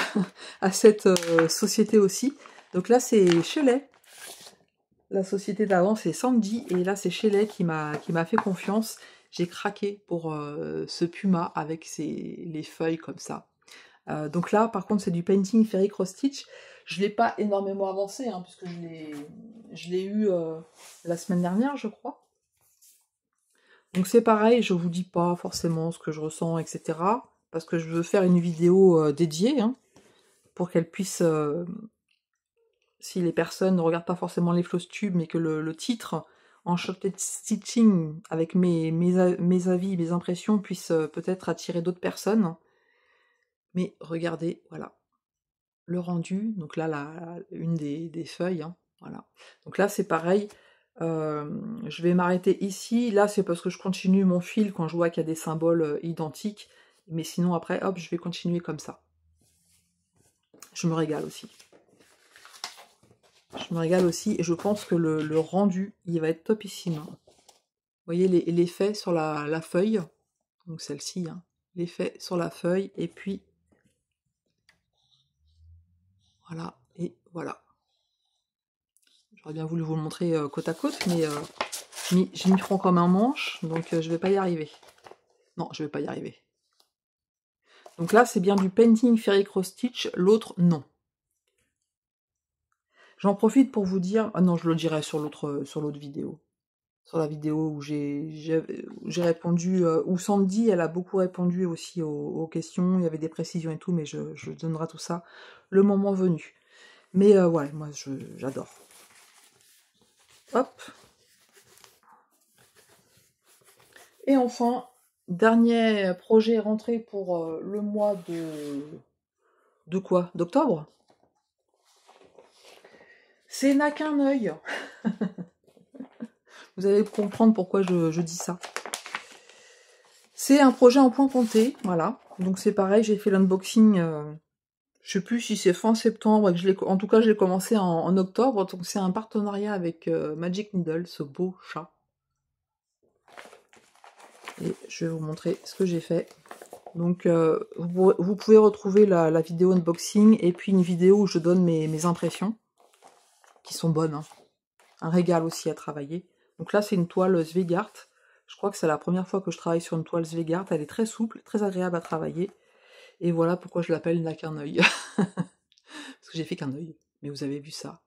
à cette société aussi. Donc là c'est Shelley. La société d'avant c'est Sandy, et là c'est Shelley qui m'a fait confiance. J'ai craqué pour ce Puma avec les feuilles comme ça. Donc là par contre c'est du painting fairy cross stitch. Je l'ai pas énormément avancé, hein, puisque je l'ai eu la semaine dernière, je crois. Donc c'est pareil, je vous dis pas forcément ce que je ressens, etc. Parce que je veux faire une vidéo dédiée, hein, pour qu'elle puisse, si les personnes ne regardent pas forcément les floss tubes, mais que le titre Enchanted Stitching avec mes avis, mes impressions puisse peut-être attirer d'autres personnes. Mais regardez, voilà, le rendu. Donc là, une des feuilles, hein, voilà. Donc là, c'est pareil. Je vais m'arrêter ici. Là, c'est parce que je continue mon fil quand je vois qu'il y a des symboles identiques. Mais sinon, après, hop, je vais continuer comme ça. Je me régale aussi. Je me régale aussi. Et je pense que le rendu, il va être topissime. Vous voyez l'effet sur la feuille. Donc celle-ci, hein. L'effet sur la feuille. Et puis, voilà. Et voilà. J'aurais bien voulu vous le montrer côte à côte, mais je m'y prends comme un manche, donc je vais pas y arriver. Non, je vais pas y arriver. Donc là, c'est bien du Painting Fairy Cross Stitch, l'autre, non. J'en profite pour vous dire... Ah non, je le dirai sur l'autre vidéo. Sur la vidéo où j'ai répondu... où Sandy, elle a beaucoup répondu aussi aux questions, il y avait des précisions et tout, mais je donnerai tout ça le moment venu. Mais ouais, moi, j'adore. Hop. Et enfin, dernier projet rentré pour le mois de quoi? D'octobre? C'est n'a qu'un œil. Vous allez comprendre pourquoi je dis ça. C'est un projet en point compté, voilà. Donc c'est pareil, j'ai fait l'unboxing, je sais plus si c'est fin septembre, en tout cas je l'ai commencé en octobre, donc c'est un partenariat avec Magic Needle, ce beau chat. Et je vais vous montrer ce que j'ai fait. Donc vous pouvez retrouver la vidéo unboxing et puis une vidéo où je donne mes impressions, qui sont bonnes, hein. Un régal aussi à travailler. Donc là c'est une toile Zweigart. Je crois que c'est la première fois que je travaille sur une toile Zweigart. Elle est très souple, très agréable à travailler. Et voilà pourquoi je l'appelle n'a qu'un œil. Parce que j'ai fait qu'un œil. Mais vous avez vu ça.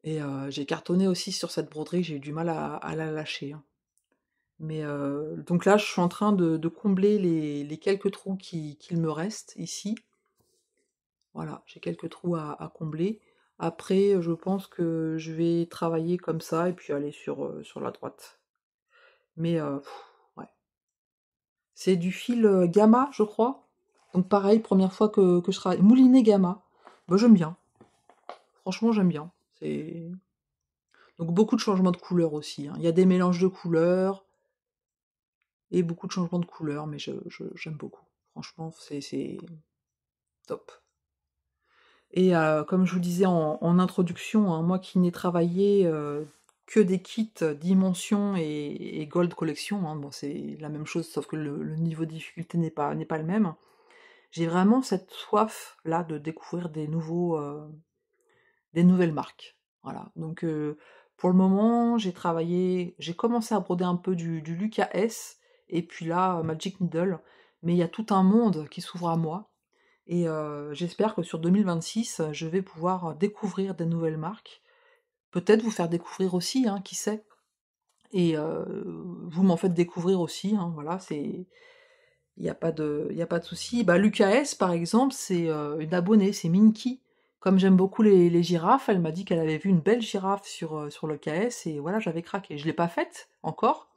Et j'ai cartonné aussi sur cette broderie. J'ai eu du mal à la lâcher, hein. Mais donc là, je suis en train de combler les quelques trous qu'il me reste ici. Voilà, j'ai quelques trous à combler. Après, je pense que je vais travailler comme ça et puis aller sur la droite. Mais ouais. C'est du fil Gamma, je crois. Donc pareil, première fois que je travaille. Moulinet Gamma. Bah, j'aime bien. Franchement, j'aime bien. Donc beaucoup de changements de couleurs aussi, hein. Il y a des mélanges de couleurs et beaucoup de changements de couleurs, mais j'aime beaucoup. Franchement, c'est top. Et comme je vous disais en introduction, hein, moi qui n'ai travaillé que des kits Dimension et Gold Collection, hein, bon, c'est la même chose, sauf que le niveau de difficulté n'est pas le même. J'ai vraiment cette soif là de découvrir des nouvelles marques. Voilà. Donc pour le moment, j'ai commencé à broder un peu du Lucas S et puis là Magic Needle, mais il y a tout un monde qui s'ouvre à moi. Et j'espère que sur 2026, je vais pouvoir découvrir des nouvelles marques. Peut-être vous faire découvrir aussi, hein, qui sait. Et vous m'en faites découvrir aussi, hein, voilà, il n'y a pas de souci. Bah, Lucas S, par exemple, c'est une abonnée, c'est Minky. Comme j'aime beaucoup les girafes, elle m'a dit qu'elle avait vu une belle girafe sur le KS, et voilà, j'avais craqué. Je ne l'ai pas faite encore,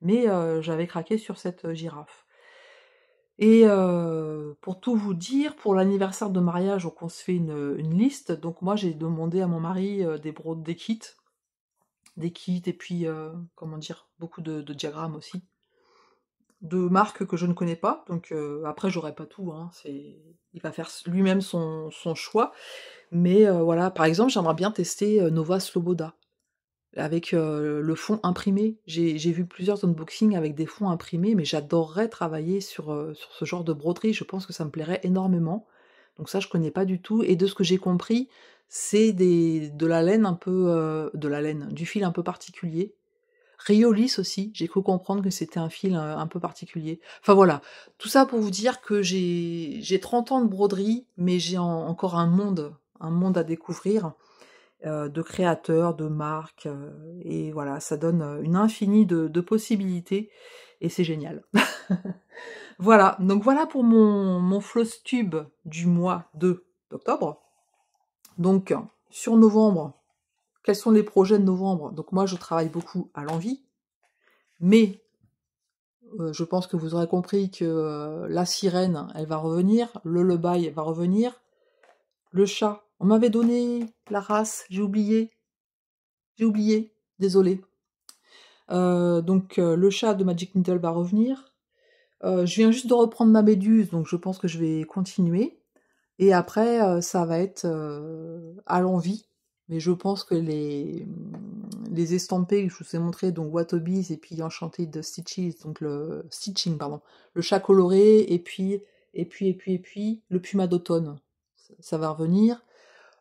mais j'avais craqué sur cette girafe. Et pour tout vous dire, pour l'anniversaire de mariage, donc on se fait une liste. Donc moi, j'ai demandé à mon mari des kits. Des kits, et puis, comment dire, beaucoup de diagrammes aussi. De marques que je ne connais pas, donc après j'aurai pas tout, hein, il va faire lui-même son choix, mais voilà, par exemple j'aimerais bien tester Nova Sloboda, avec le fond imprimé. J'ai vu plusieurs unboxings avec des fonds imprimés, mais j'adorerais travailler sur ce genre de broderie, je pense que ça me plairait énormément, donc ça je connais pas du tout, et de ce que j'ai compris, c'est de la laine un peu, du fil un peu particulier. Riolis aussi, j'ai cru comprendre que c'était un fil un peu particulier. Enfin voilà, tout ça pour vous dire que j'ai 30 ans de broderie, mais j'ai encore un monde un monde à découvrir, de créateurs, de marques, et voilà, ça donne une infinie de possibilités, et c'est génial. Voilà, donc voilà pour mon Flosstube du mois d'octobre. Donc, sur novembre, quels sont les projets de novembre? Donc moi, je travaille beaucoup à l'envie, mais je pense que vous aurez compris que la sirène, elle va revenir, le lullaby va revenir, le chat, on m'avait donné la race, j'ai oublié, désolé. Donc le chat de Magic Needle va revenir. Je viens juste de reprendre ma méduse, donc je pense que je vais continuer. Et après, ça va être à l'envie. Mais je pense que les estampés que je vous ai montrés, donc Watobies et puis Enchanted Stitches, donc le Stitching, pardon, le chat coloré, et puis le puma d'automne, ça va revenir.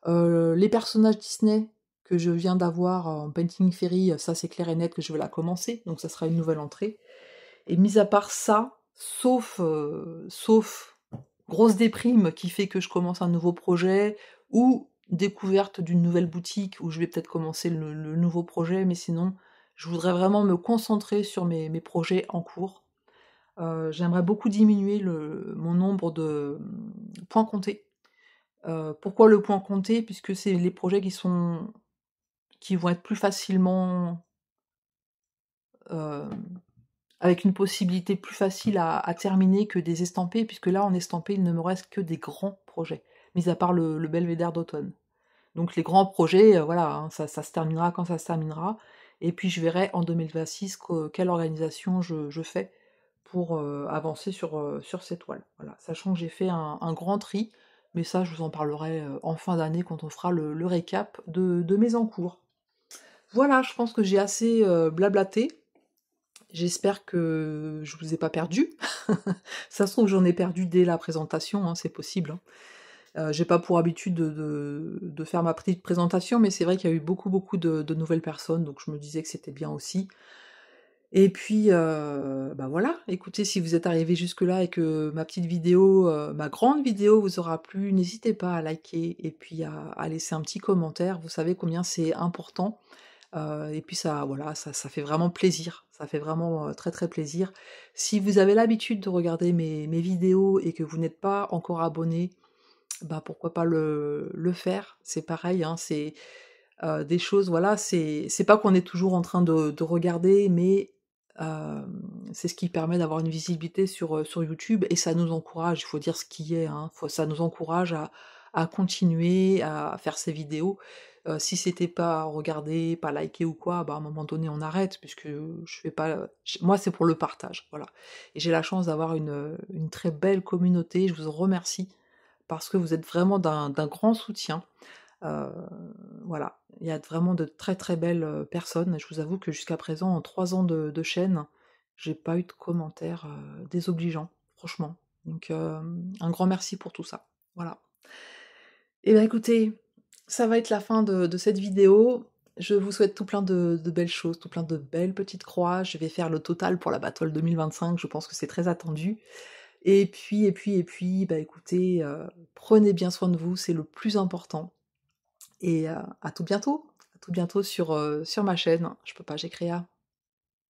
Les personnages Disney que je viens d'avoir en Painting Fairy, ça c'est clair et net que je vais la commencer, donc ça sera une nouvelle entrée. Et mis à part ça, sauf grosse déprime qui fait que je commence un nouveau projet, ou découverte d'une nouvelle boutique où je vais peut-être commencer le nouveau projet, mais sinon, je voudrais vraiment me concentrer sur mes projets en cours. J'aimerais beaucoup diminuer mon nombre de points comptés. Pourquoi le point compté? Puisque c'est les projets qui vont être plus facilement avec une possibilité plus facile à terminer que des estampés, puisque là, en estampé, il ne me reste que des grands projets, mis à part le belvédère d'automne. Donc les grands projets, voilà, hein, ça se terminera quand ça se terminera, et puis je verrai en 2026 quelle organisation je fais pour avancer sur ces toiles. Voilà, sachant que j'ai fait un grand tri, mais ça, je vous en parlerai en fin d'année quand on fera le récap de mes encours. Voilà, je pense que j'ai assez blablaté. J'espère que je vous ai pas perdu. Ça se trouve, j'en ai perdu dès la présentation, hein, c'est possible. Hein. J'ai pas pour habitude de faire ma petite présentation, mais c'est vrai qu'il y a eu beaucoup de nouvelles personnes, donc je me disais que c'était bien aussi. Et puis, bah voilà, écoutez, si vous êtes arrivé jusque-là et que ma petite vidéo, ma grande vidéo vous aura plu, n'hésitez pas à liker et puis à laisser un petit commentaire. Vous savez combien c'est important. Et puis ça, voilà, ça fait vraiment plaisir. Ça fait vraiment très plaisir. Si vous avez l'habitude de regarder mes vidéos et que vous n'êtes pas encore abonné, bah pourquoi pas le faire. C'est pareil, hein, c'est des choses, voilà, c'est pas qu'on est toujours en train de regarder, mais c'est ce qui permet d'avoir une visibilité sur YouTube, et ça nous encourage, il faut dire ce qui est, hein, ça nous encourage à continuer à faire ces vidéos. Si c'était pas regardé, pas liké ou quoi, bah à un moment donné on arrête, puisque je fais pas. Moi c'est pour le partage, voilà. Et j'ai la chance d'avoir une très belle communauté, je vous en remercie, parce que vous êtes vraiment d'un grand soutien. Heu, voilà, il y a vraiment de très belles personnes, et je vous avoue que jusqu'à présent, en 3 ans de chaîne, j'ai pas eu de commentaires désobligeants, franchement. Donc un grand merci pour tout ça. Voilà. Et ben écoutez, ça va être la fin de cette vidéo. Je vous souhaite tout plein de belles choses, tout plein de belles petites croix. Je vais faire le total pour la battle 2025, je pense que c'est très attendu. Et puis, bah écoutez, prenez bien soin de vous, c'est le plus important. Et à tout bientôt sur ma chaîne. Je peux pas, j'ai créa.